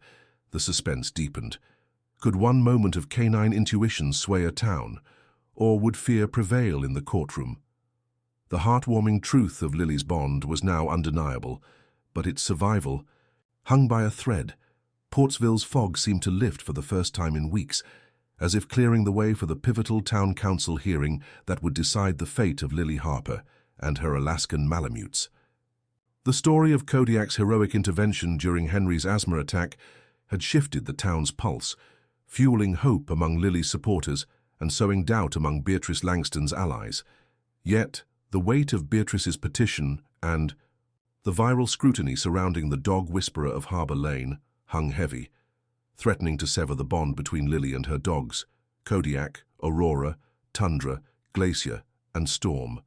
the suspense deepened. Could one moment of canine intuition sway a town, or would fear prevail in the courtroom? The heartwarming truth of Lily's bond was now undeniable, but its survival hung by a thread. Portsville's fog seemed to lift for the first time in weeks, as if clearing the way for the pivotal town council hearing that would decide the fate of Lily Harper and her Alaskan Malamutes. The story of Kodiak's heroic intervention during Henry's asthma attack had shifted the town's pulse, fueling hope among Lily's supporters and sowing doubt among Beatrice Langston's allies. Yet, the weight of Beatrice's petition and the viral scrutiny surrounding the dog whisperer of Harbour Lane hung heavy, threatening to sever the bond between Lily and her dogs, Kodiak, Aurora, Tundra, Glacier, and Storm.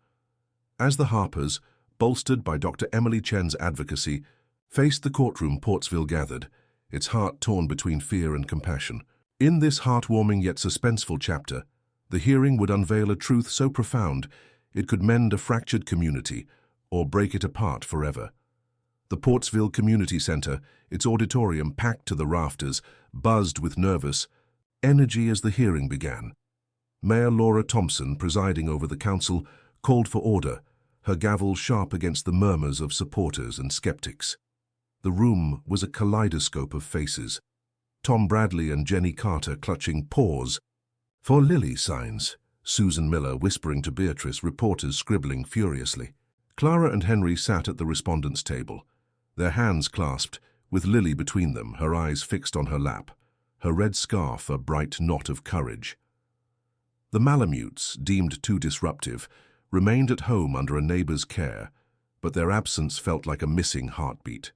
As the Harpers, bolstered by Dr. Emily Chen's advocacy, faced the courtroom, Portsville gathered, its heart torn between fear and compassion. In this heartwarming yet suspenseful chapter, the hearing would unveil a truth so profound it could mend a fractured community or break it apart forever. The Portsville Community Center, its auditorium packed to the rafters, buzzed with nervous energy as the hearing began. Mayor Laura Thompson, presiding over the council, called for order, her gavel sharp against the murmurs of supporters and skeptics. The room was a kaleidoscope of faces. Tom Bradley and Jenny Carter clutching pause for Lily signs, Susan Miller whispering to Beatrice, reporters scribbling furiously. Clara and Henry sat at the respondents' table, their hands clasped, with Lily between them, her eyes fixed on her lap, her red scarf a bright knot of courage. The Malamutes, deemed too disruptive, remained at home under a neighbor's care, but their absence felt like a missing heartbeat.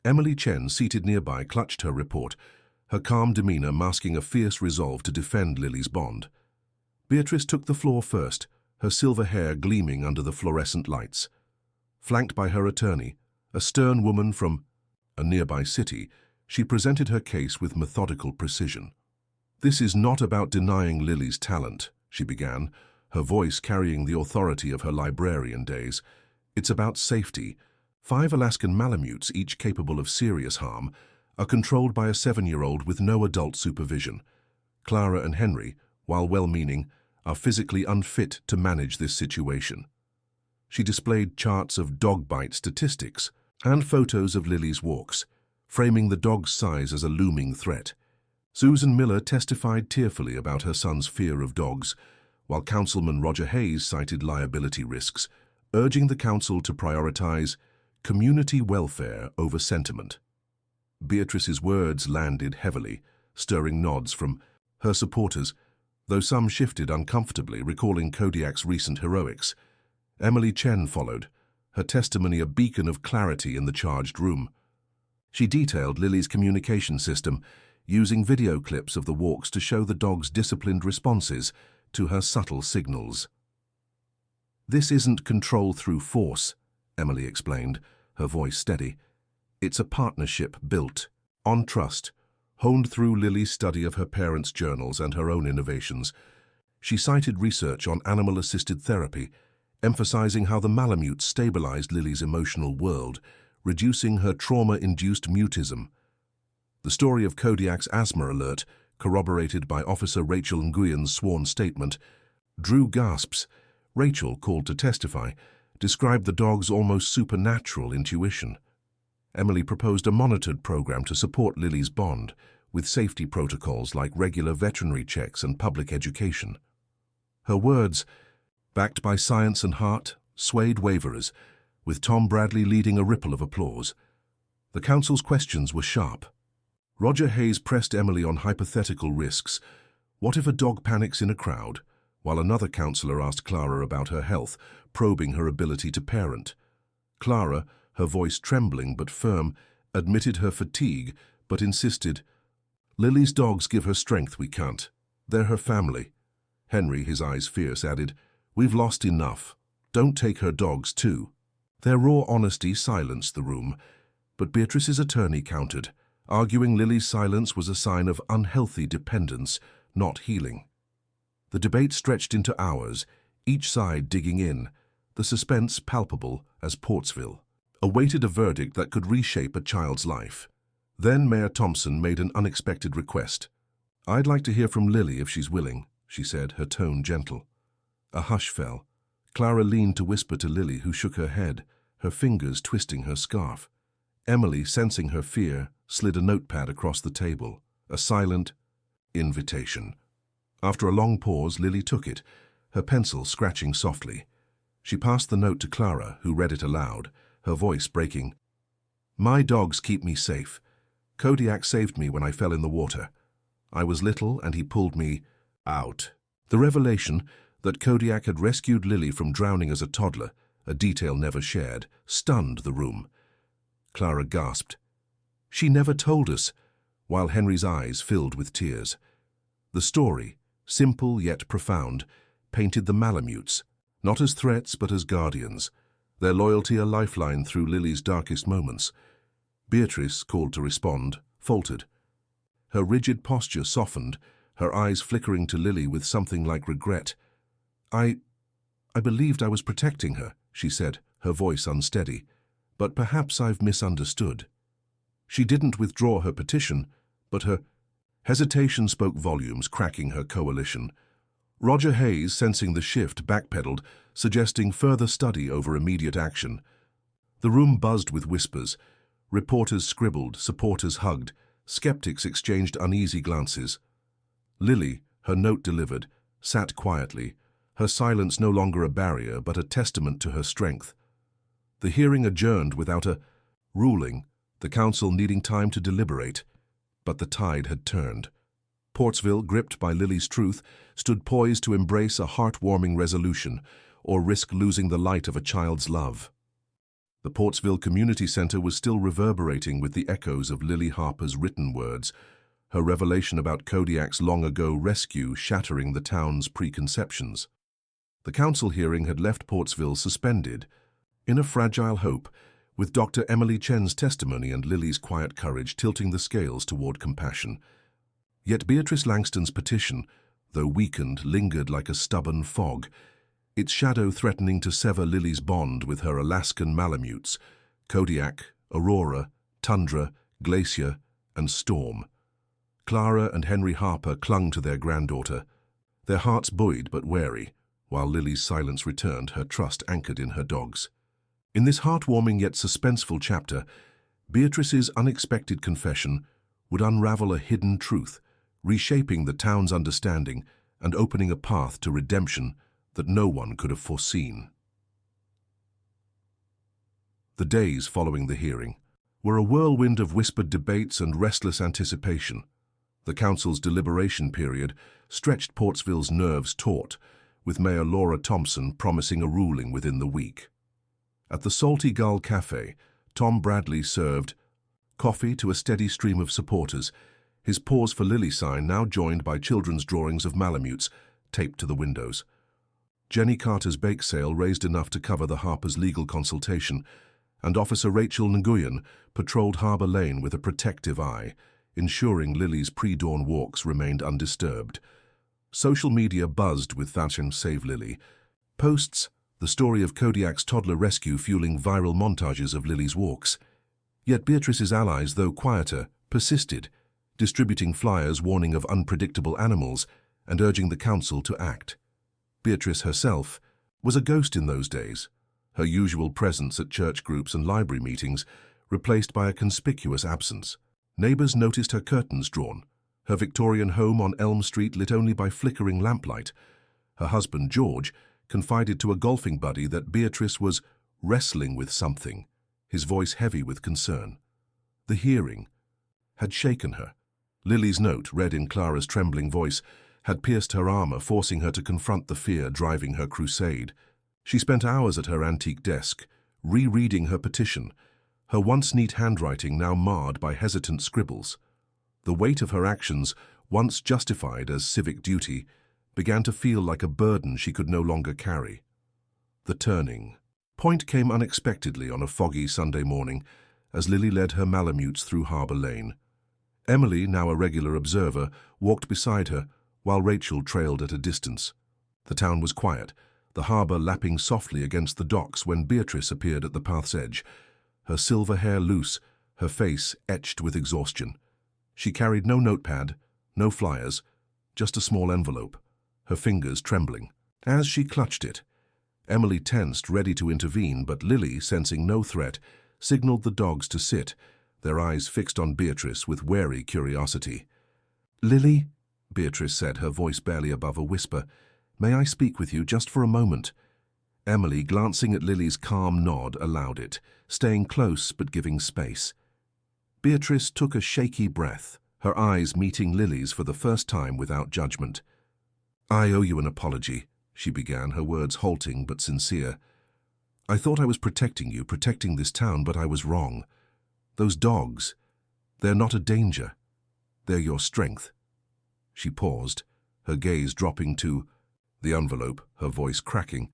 Emily Chen, seated nearby, clutched her report, her calm demeanor masking a fierce resolve to defend Lily's bond. Beatrice took the floor first, her silver hair gleaming under the fluorescent lights. Flanked by her attorney, a stern woman from a nearby city, she presented her case with methodical precision. "This is not about denying Lily's talent," she began, her voice carrying the authority of her librarian days. "It's about safety. 5 Alaskan Malamutes, each capable of serious harm, are controlled by a 7-year-old with no adult supervision. Clara and Henry, while well-meaning, are physically unfit to manage this situation." She displayed charts of dog bite statistics and photos of Lily's walks, framing the dog's size as a looming threat. Susan Miller testified tearfully about her son's fear of dogs, while Councilman Roger Hayes cited liability risks, urging the council to prioritize community welfare over sentiment. Beatrice's words landed heavily, stirring nods from her supporters, though some shifted uncomfortably, recalling Kodiak's recent heroics. Emily Chen followed, her testimony a beacon of clarity in the charged room. She detailed Lily's communication system, using video clips of the walks to show the dog's disciplined responses to her subtle signals. "This isn't control through force," Emily explained, her voice steady. "It's a partnership built on trust, honed through Lily's study of her parents' journals and her own innovations." She cited research on animal-assisted therapy, emphasizing how the Malamute stabilized Lily's emotional world, reducing her trauma-induced mutism. The story of Kodiak's asthma alert, corroborated by Officer Rachel Nguyen's sworn statement, drew gasps. Rachel, called to testify, described the dog's almost supernatural intuition. Emily proposed a monitored program to support Lily's bond, with safety protocols like regular veterinary checks and public education. Her words, backed by science and heart, swayed waverers, with Tom Bradley leading a ripple of applause. The council's questions were sharp. Roger Hayes pressed Emily on hypothetical risks. What if a dog panics in a crowd? While another councillor asked Clara about her health, probing her ability to parent. Clara, her voice trembling but firm, admitted her fatigue, but insisted, "Lily's dogs give her strength we can't. They're her family." Henry, his eyes fierce, added, "We've lost enough. Don't take her dogs too." Their raw honesty silenced the room, but Beatrice's attorney countered, arguing Lily's silence was a sign of unhealthy dependence, not healing. The debate stretched into hours, each side digging in, the suspense palpable as Portsville awaited a verdict that could reshape a child's life. Then Mayor Thompson made an unexpected request. "I'd like to hear from Lily if she's willing," she said, her tone gentle. A hush fell. Clara leaned to whisper to Lily, who shook her head, her fingers twisting her scarf. Emily, sensing her fear, slid a notepad across the table, a silent invitation. After a long pause, Lily took it, her pencil scratching softly. She passed the note to Clara, who read it aloud, her voice breaking. "My dogs keep me safe. Kodiak saved me when I fell in the water. I was little and he pulled me out." The revelation that Kodiak had rescued Lily from drowning as a toddler, a detail never shared, stunned the room. Clara gasped. "She never told us," while Henry's eyes filled with tears. The story, simple yet profound, painted the Malamutes, not as threats but as guardians, their loyalty a lifeline through Lily's darkest moments. Beatrice, called to respond, faltered. Her rigid posture softened, her eyes flickering to Lily with something like regret. I believed I was protecting her," she said, her voice unsteady, "but perhaps I've misunderstood." She didn't withdraw her petition, but her hesitation spoke volumes, cracking her coalition. Roger Hayes, sensing the shift, backpedaled, suggesting further study over immediate action. The room buzzed with whispers. Reporters scribbled, supporters hugged, skeptics exchanged uneasy glances. Lily, her note delivered, sat quietly, her silence no longer a barrier but a testament to her strength. The hearing adjourned without a ruling, the council needing time to deliberate. But the tide had turned. Portsville, gripped by Lily's truth, stood poised to embrace a heartwarming resolution or risk losing the light of a child's love. The Portsville Community Center was still reverberating with the echoes of Lily Harper's written words, her revelation about Kodiak's long-ago rescue shattering the town's preconceptions. The council hearing had left Portsville suspended, in a fragile hope, with Dr. Emily Chen's testimony and Lily's quiet courage tilting the scales toward compassion. Yet Beatrice Langston's petition, though weakened, lingered like a stubborn fog, its shadow threatening to sever Lily's bond with her Alaskan Malamutes, Kodiak, Aurora, Tundra, Glacier, and Storm. Clara and Henry Harper clung to their granddaughter, their hearts buoyed but wary, while Lily's silence returned, her trust anchored in her dogs. In this heartwarming yet suspenseful chapter, Beatrice's unexpected confession would unravel a hidden truth, reshaping the town's understanding and opening a path to redemption that no one could have foreseen. The days following the hearing were a whirlwind of whispered debates and restless anticipation. The council's deliberation period stretched Portsville's nerves taut, with Mayor Laura Thompson promising a ruling within the week. At the Salty Gull Cafe, Tom Bradley served coffee to a steady stream of supporters, his Pause for Lily sign now joined by children's drawings of Malamutes taped to the windows. Jenny Carter's bake sale raised enough to cover the Harper's legal consultation, and Officer Rachel Nguyen patrolled Harbour Lane with a protective eye, ensuring Lily's pre-dawn walks remained undisturbed. Social media buzzed with Thatcham Save Lily. Posts, the story of Kodiak's toddler rescue fueling viral montages of Lily's walks. Yet Beatrice's allies, though quieter, persisted, distributing flyers warning of unpredictable animals and urging the council to act. Beatrice herself was a ghost in those days, her usual presence at church groups and library meetings replaced by a conspicuous absence. Neighbors noticed her curtains drawn, her Victorian home on Elm Street lit only by flickering lamplight. Her husband, George, confided to a golfing buddy that Beatrice was wrestling with something, his voice heavy with concern. The hearing had shaken her. Lily's note, read in Clara's trembling voice, had pierced her armor, forcing her to confront the fear driving her crusade. She spent hours at her antique desk, rereading her petition, her once neat handwriting now marred by hesitant scribbles. The weight of her actions, once justified as civic duty, began to feel like a burden she could no longer carry. The turning point came unexpectedly on a foggy Sunday morning as Lily led her Malamutes through Harbour Lane. Emily, now a regular observer, walked beside her, while Rachel trailed at a distance. The town was quiet, the harbour lapping softly against the docks when Beatrice appeared at the path's edge, her silver hair loose, her face etched with exhaustion. She carried no notepad, no flyers, just a small envelope, her fingers trembling. As she clutched it, Emily tensed, ready to intervene, but Lily, sensing no threat, signaled the dogs to sit, their eyes fixed on Beatrice with wary curiosity. "Lily," Beatrice said, her voice barely above a whisper, "may I speak with you just for a moment?" Emily, glancing at Lily's calm nod, allowed it, staying close but giving space. Beatrice took a shaky breath, her eyes meeting Lily's for the first time without judgment. "I owe you an apology," she began, her words halting but sincere. "I thought I was protecting you, protecting this town, but I was wrong. Those dogs, they're not a danger. They're your strength." She paused, her gaze dropping to the envelope, her voice cracking.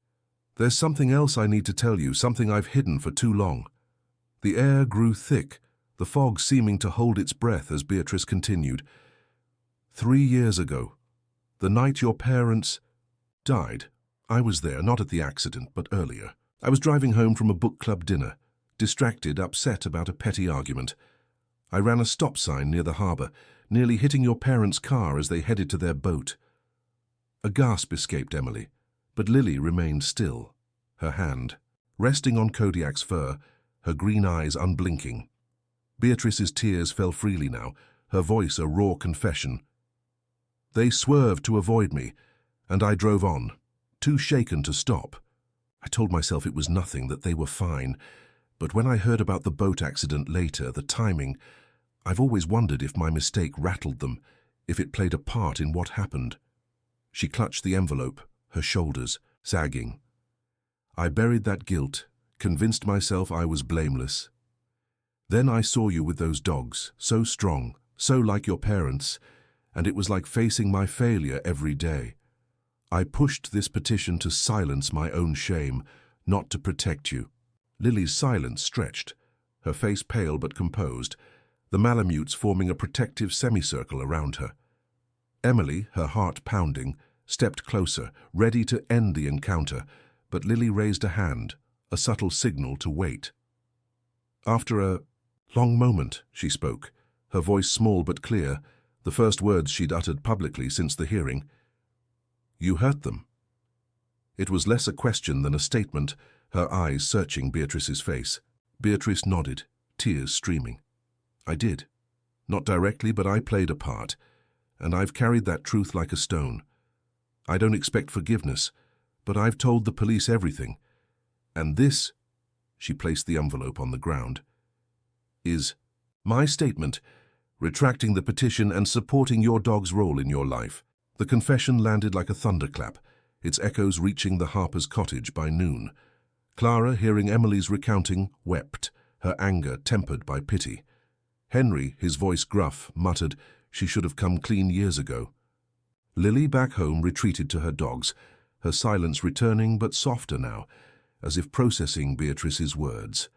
"There's something else I need to tell you, something I've hidden for too long." The air grew thick, the fog seeming to hold its breath as Beatrice continued. 3 years ago, the night your parents died, I was there, not at the accident, but earlier. I was driving home from a book club dinner, distracted, upset about a petty argument. I ran a stop sign near the harbour, nearly hitting your parents' car as they headed to their boat. A gasp escaped Emily, but Lily remained still, her hand resting on Kodiak's fur, her green eyes unblinking. Beatrice's tears fell freely now, her voice a raw confession. "They swerved to avoid me, and I drove on, too shaken to stop. I told myself it was nothing, that they were fine, but when I heard about the boat accident later, the timing, I've always wondered if my mistake rattled them, if it played a part in what happened." She clutched the envelope, her shoulders sagging. "I buried that guilt, convinced myself I was blameless. Then I saw you with those dogs, so strong, so like your parents, and it was like facing my failure every day. I pushed this petition to silence my own shame, not to protect you." Lily's silence stretched, her face pale but composed, the Malamutes forming a protective semicircle around her. Emily, her heart pounding, stepped closer, ready to end the encounter, but Lily raised a hand, a subtle signal to wait. After a long moment, she spoke, her voice small but clear, the first words she'd uttered publicly since the hearing. "You hurt them." It was less a question than a statement, her eyes searching Beatrice's face. Beatrice nodded, tears streaming. "I did. Not directly, but I played a part, and I've carried that truth like a stone. I don't expect forgiveness, but I've told the police everything. And this," she placed the envelope on the ground, "is my statement, retracting the petition and supporting your dog's role in your life." The confession landed like a thunderclap, its echoes reaching the Harper's cottage by noon. Clara, hearing Emily's recounting, wept, her anger tempered by pity. Henry, his voice gruff, muttered, "She should have come clean years ago." Lily, back home, retreated to her dogs, her silence returning but softer now, as if processing Beatrice's words.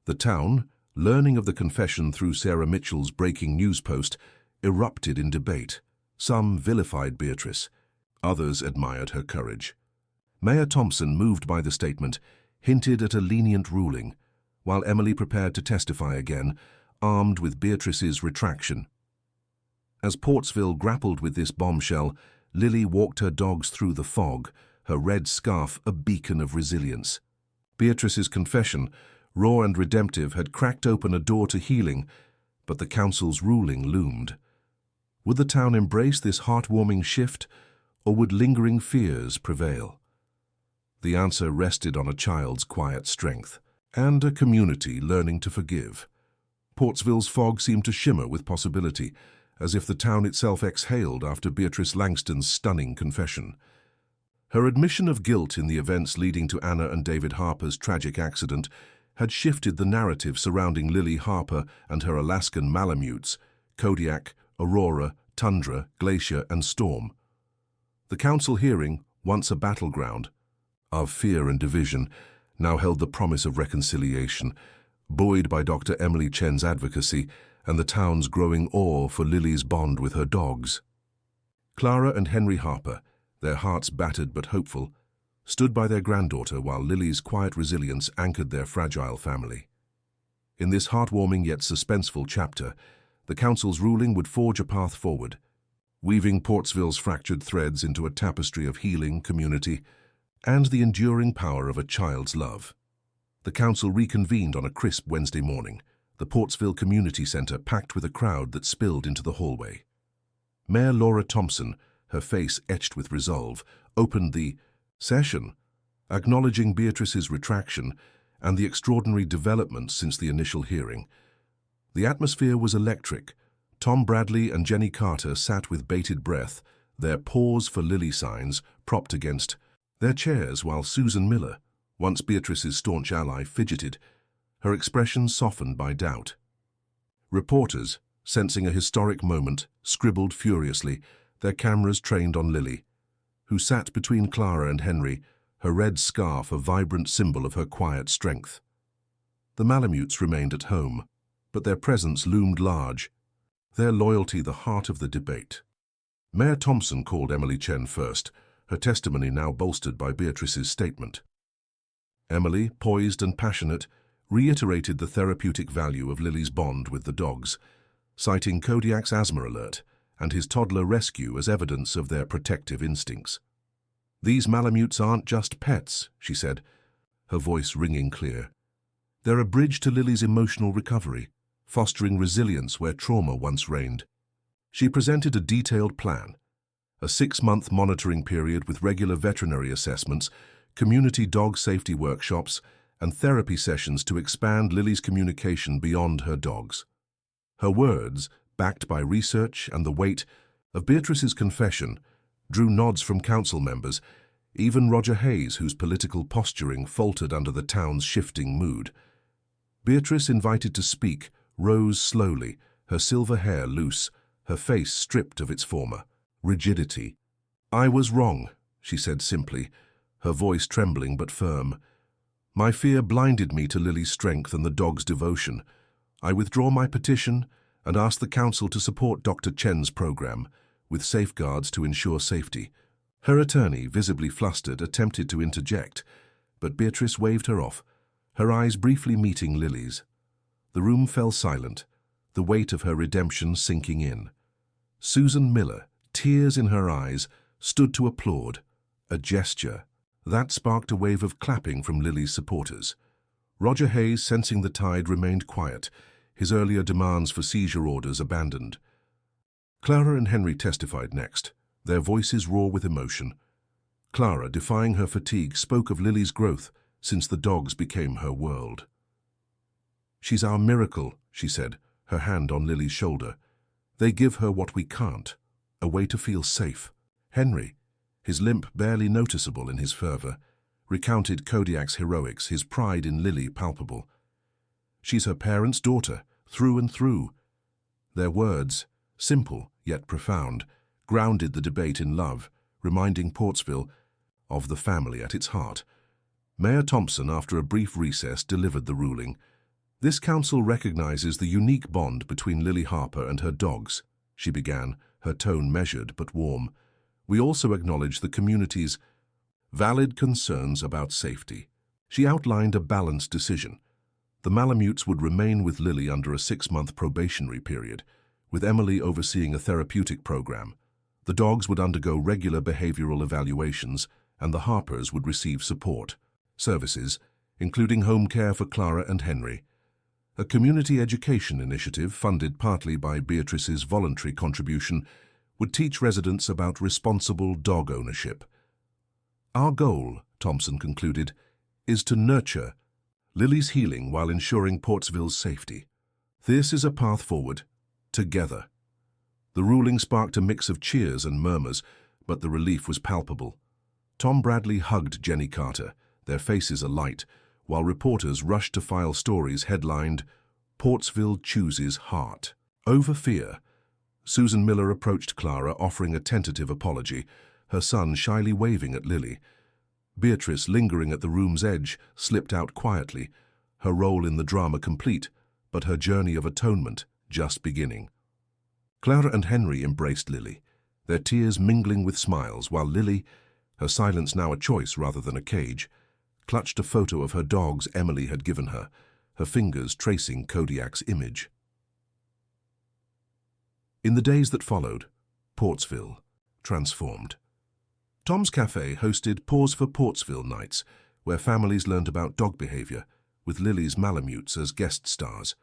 The town, learning of the confession through Sarah Mitchell's breaking news post, erupted in debate. Some vilified Beatrice, others admired her courage. Mayor Thompson, moved by the statement, hinted at a lenient ruling, while Emily prepared to testify again, armed with Beatrice's retraction. As Portsville grappled with this bombshell, Lily walked her dogs through the fog, her red scarf a beacon of resilience. Beatrice's confession, raw and redemptive, had cracked open a door to healing, but the council's ruling loomed. Would the town embrace this heartwarming shift, or would lingering fears prevail? The answer rested on a child's quiet strength and a community learning to forgive. Portsville's fog seemed to shimmer with possibility, as if the town itself exhaled after Beatrice Langston's stunning confession. Her admission of guilt in the events leading to Anna and David Harper's tragic accident had shifted the narrative surrounding Lily Harper and her Alaskan Malamutes, Kodiak, Aurora, Tundra, Glacier, and Storm. The council hearing, once a battleground of fear and division, now held the promise of reconciliation, buoyed by Dr. Emily Chen's advocacy and the town's growing awe for Lily's bond with her dogs. Clara and Henry Harper, their hearts battered but hopeful, stood by their granddaughter while Lily's quiet resilience anchored their fragile family. In this heartwarming yet suspenseful chapter, the council's ruling would forge a path forward, weaving Portsville's fractured threads into a tapestry of healing, community, and the enduring power of a child's love. The council reconvened on a crisp Wednesday morning, the Portsville Community Center packed with a crowd that spilled into the hallway. Mayor Laura Thompson, her face etched with resolve, opened the session, acknowledging Beatrice's retraction and the extraordinary developments since the initial hearing. The atmosphere was electric. Tom Bradley and Jenny Carter sat with bated breath, their pause for Lily signs propped against their chairs, while Susan Miller, once Beatrice's staunch ally, fidgeted, her expression softened by doubt. Reporters, sensing a historic moment, scribbled furiously, their cameras trained on Lily, who sat between Clara and Henry, her red scarf a vibrant symbol of her quiet strength. The Malamutes remained at home, but their presence loomed large, their loyalty the heart of the debate. Mayor Thompson called Emily Chen first, her testimony now bolstered by Beatrice's statement. Emily, poised and passionate, reiterated the therapeutic value of Lily's bond with the dogs, citing Kodiak's asthma alert and his toddler rescue as evidence of their protective instincts. "These Malamutes aren't just pets," she said, her voice ringing clear. "They're a bridge to Lily's emotional recovery, fostering resilience where trauma once reigned." She presented a detailed plan, a 6-month monitoring period with regular veterinary assessments, community dog safety workshops, and therapy sessions to expand Lily's communication beyond her dogs. Her words, backed by research and the weight of Beatrice's confession, drew nods from council members, even Roger Hayes, whose political posturing faltered under the town's shifting mood. Beatrice, invited to speak, rose slowly, her silver hair loose, her face stripped of its former rigidity. "I was wrong," she said simply, her voice trembling but firm. "My fear blinded me to Lily's strength and the dog's devotion. I withdraw my petition and ask the council to support Dr. Chen's program, with safeguards to ensure safety." Her attorney, visibly flustered, attempted to interject, but Beatrice waved her off, her eyes briefly meeting Lily's. The room fell silent, the weight of her redemption sinking in. Susan Miller, tears in her eyes, stood to applaud, a gesture that sparked a wave of clapping from Lily's supporters. Roger Hayes, sensing the tide, remained quiet, his earlier demands for seizure orders abandoned. Clara and Henry testified next, their voices raw with emotion. Clara, defying her fatigue, spoke of Lily's growth since the dogs became her world. "She's our miracle," she said, her hand on Lily's shoulder. "They give her what we can't, a way to feel safe." Henry, his limp barely noticeable in his fervor, recounted Kodiak's heroics, his pride in Lily palpable. "She's her parents' daughter, through and through." Their words, simple yet profound, grounded the debate in love, reminding Portsville of the family at its heart. Mayor Thompson, after a brief recess, delivered the ruling. "This council recognizes the unique bond between Lily Harper and her dogs," she began, her tone measured but warm. "We also acknowledge the community's valid concerns about safety." She outlined a balanced decision. The Malamutes would remain with Lily under a 6-month probationary period, with Emily overseeing a therapeutic program. The dogs would undergo regular behavioral evaluations, and the Harpers would receive support services, including home care for Clara and Henry. A community education initiative funded partly by Beatrice's voluntary contribution would teach residents about responsible dog ownership. Our goal, Thompson concluded, is to nurture Lily's healing while ensuring Portsville's safety. This is a path forward, together. The ruling sparked a mix of cheers and murmurs, but the relief was palpable. Tom Bradley hugged Jenny Carter, their faces alight, while reporters rushed to file stories headlined, "Portsville Chooses Heart." Over fear, Susan Miller approached Clara, offering a tentative apology, her son shyly waving at Lily. Beatrice, lingering at the room's edge, slipped out quietly, her role in the drama complete, but her journey of atonement just beginning. Clara and Henry embraced Lily, their tears mingling with smiles, while Lily, her silence now a choice rather than a cage, clutched a photo of her dogs Emily had given her, her fingers tracing Kodiak's image. In the days that followed, Portsville transformed. Tom's Cafe hosted Pause for Portsville nights, where families learned about dog behavior, with Lily's Malamutes as guest stars.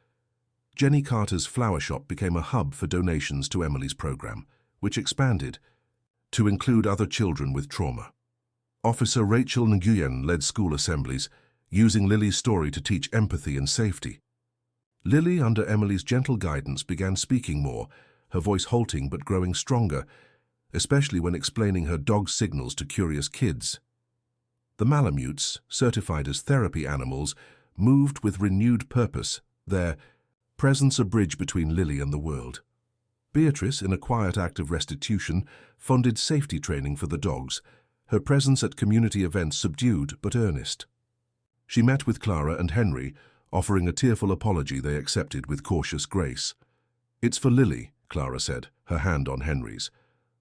Jenny Carter's flower shop became a hub for donations to Emily's program, which expanded to include other children with trauma. Officer Rachel Nguyen led school assemblies, using Lily's story to teach empathy and safety. Lily, under Emily's gentle guidance, began speaking more, her voice halting but growing stronger, especially when explaining her dog's signals to curious kids. The Malamutes, certified as therapy animals, moved with renewed purpose, their presence a bridge between Lily and the world. Beatrice, in a quiet act of restitution, funded safety training for the dogs, her presence at community events subdued but earnest. She met with Clara and Henry, offering a tearful apology they accepted with cautious grace. "It's for Lily," Clara said, her hand on Henry's.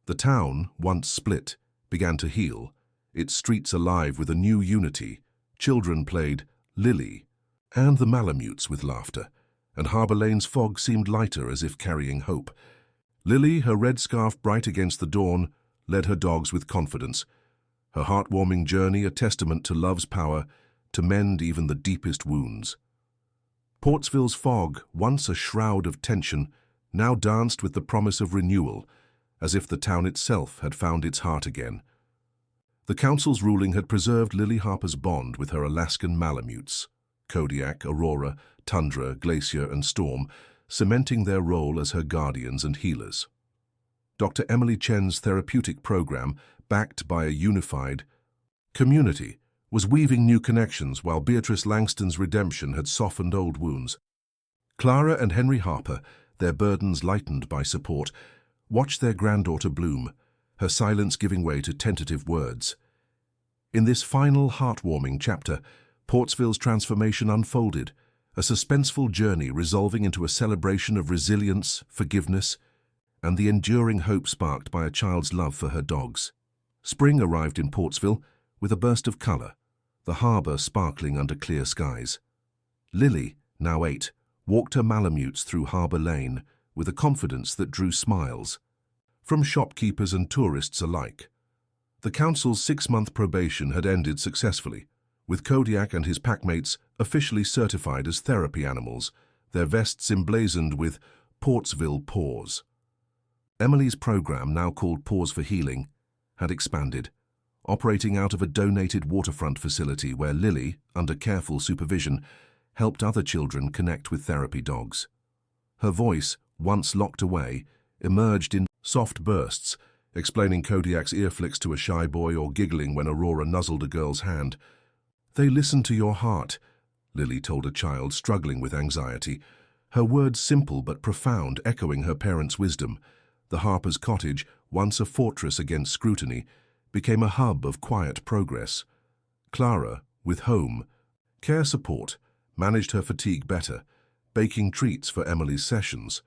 The town, once split, began to heal, its streets alive with a new unity. Children played Lily and the Malamutes with laughter, and Harbour Lane's fog seemed lighter as if carrying hope. Lily, her red scarf bright against the dawn, led her dogs with confidence, her heartwarming journey a testament to love's power to mend even the deepest wounds. Portsville's fog, once a shroud of tension, now danced with the promise of renewal, as if the town itself had found its heart again. The council's ruling had preserved Lily Harper's bond with her Alaskan Malamutes, Kodiak, Aurora, Tundra, Glacier, and Storm, cementing their role as her guardians and healers. Dr. Emily Chen's therapeutic program, backed by a unified community, was weaving new connections while Beatrice Langston's redemption had softened old wounds. Clara and Henry Harper, their burdens lightened by support, watched their granddaughter bloom, her silence giving way to tentative words. In this final heartwarming chapter, Portsville's transformation unfolded, a suspenseful journey resolving into a celebration of resilience, forgiveness, and the enduring hope sparked by a child's love for her dogs. Spring arrived in Portsville with a burst of colour, the harbour sparkling under clear skies. Lily, now 8, walked her Malamutes through Harbour Lane with a confidence that drew smiles from shopkeepers and tourists alike. The council's 6-month probation had ended successfully, with Kodiak and his packmates officially certified as therapy animals, their vests emblazoned with Portsville Pause. Emily's program, now called Pause for Healing, had expanded, operating out of a donated waterfront facility where Lily, under careful supervision, helped other children connect with therapy dogs. Her voice, once locked away, emerged in soft bursts, explaining Kodiak's ear flicks to a shy boy or giggling when Aurora nuzzled a girl's hand. "They listen to your heart," Lily told a child struggling with anxiety, her words simple but profound, echoing her parents' wisdom. The Harper's cottage, once a fortress against scrutiny, became a hub of quiet progress. Clara, with home care support, managed her fatigue better, baking treats for Emily's sessions.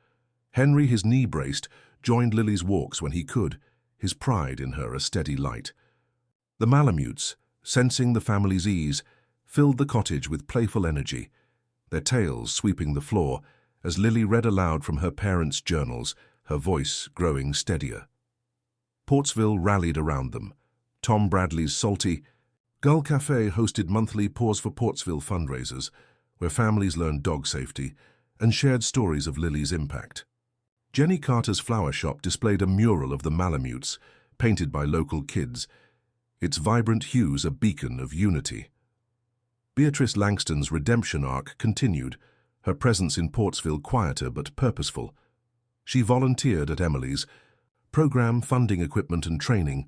Henry, his knee braced, joined Lily's walks when he could, his pride in her a steady light. The Malamutes, sensing the family's ease, filled the cottage with playful energy, their tails sweeping the floor as Lily read aloud from her parents' journals, her voice growing steadier. Portsville rallied around them, Tom Bradley's salty, Gull Cafe hosted monthly Paws for Portsville fundraisers, where families learned dog safety and shared stories of Lily's impact. Jenny Carter's flower shop displayed a mural of the Malamutes, painted by local kids, its vibrant hues a beacon of unity. Beatrice Langston's redemption arc continued, her presence in Portsville quieter but purposeful. She volunteered at Emily's, program funding equipment and training,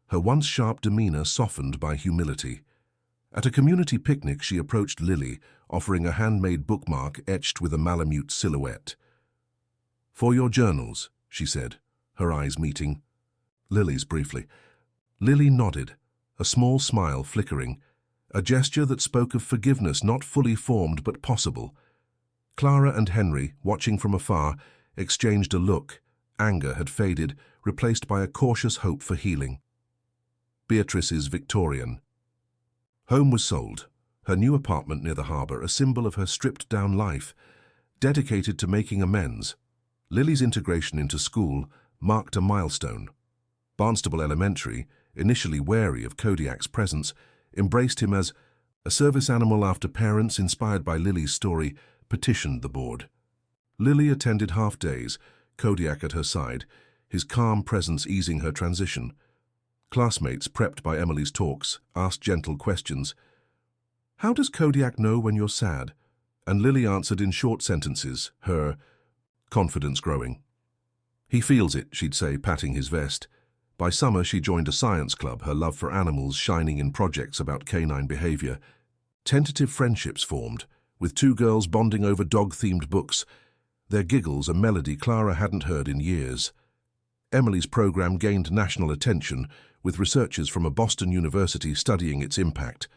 her once sharp demeanor softened by humility. At a community picnic, she approached Lily, offering a handmade bookmark etched with a Malamute silhouette. "For your journals," she said, her eyes meeting. Lily's briefly. Lily nodded, a small smile flickering, a gesture that spoke of forgiveness not fully formed but possible. Clara and Henry, watching from afar, exchanged a look. Anger had faded, replaced by a cautious hope for healing. Beatrice is Victorian. Home was sold, her new apartment near the harbour a symbol of her stripped-down life, dedicated to making amends. Lily's integration into school marked a milestone. Barnstable Elementary, initially wary of Kodiak's presence, embraced him as a service animal after parents, inspired by Lily's story, petitioned the board. Lily attended half-days, Kodiak at her side, his calm presence easing her transition. Classmates, prepped by Emily's talks, asked gentle questions. "How does Kodiak know when you're sad?" And Lily answered in short sentences, her confidence growing. "He feels it," she'd say, patting his vest. By summer, she joined a science club, her love for animals shining in projects about canine behavior. Tentative friendships formed, with two girls bonding over dog-themed books, their giggles a melody Clara hadn't heard in years. Emily's program gained national attention, with researchers from a Boston university studying its impact.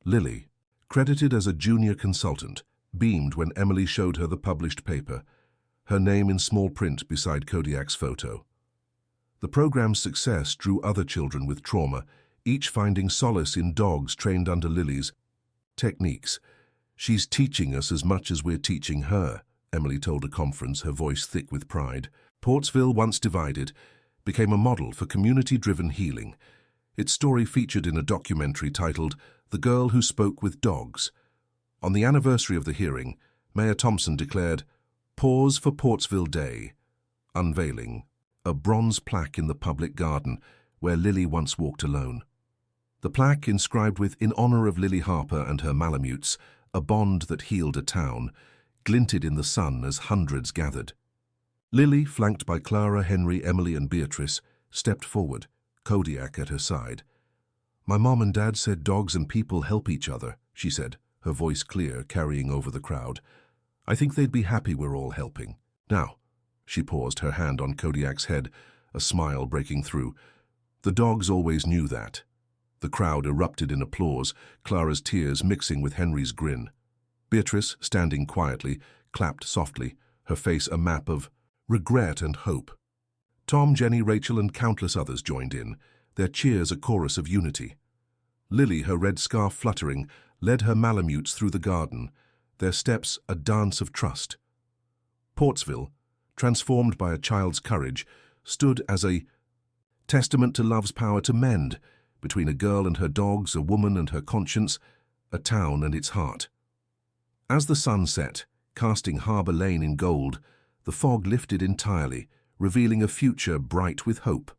Lily, credited as a junior consultant, beamed when Emily showed her the published paper, her name in small print beside Kodiak's photo. The program's success drew other children with trauma, each finding solace in dogs trained under Lily's techniques. "She's teaching us as much as we're teaching her," Emily told a conference, her voice thick with pride. Portsville, once divided, became a model for community-driven healing. Its story featured in a documentary titled The Girl Who Spoke with Dogs. On the anniversary of the hearing, Mayor Thompson declared, "Pause for Portsville Day," unveiling a bronze plaque in the public garden where Lily once walked alone. The plaque, inscribed with "In honor of Lily Harper and her Malamutes, a bond that healed a town," glinted in the sun as hundreds gathered. Lily, flanked by Clara, Henry, Emily and Beatrice, stepped forward, Kodiak at her side. "My mom and dad said dogs and people help each other," she said, her voice clear, carrying over the crowd. "I think they'd be happy we're all helping. Now," she paused, her hand on Kodiak's head, a smile breaking through. "The dogs always knew that." The crowd erupted in applause, Clara's tears mixing with Henry's grin. Beatrice, standing quietly, clapped softly, her face a map of regret and hope. Tom, Jenny, Rachel and countless others joined in, their cheers a chorus of unity. Lily, her red scarf fluttering, led her Malamutes through the garden, their steps a dance of trust. Portsville, transformed by a child's courage, stood as a testament to love's power to mend, between a girl and her dogs, a woman and her conscience, a town and its heart. As the sun set, casting Harbour Lane in gold, the fog lifted entirely, revealing a future bright with hope.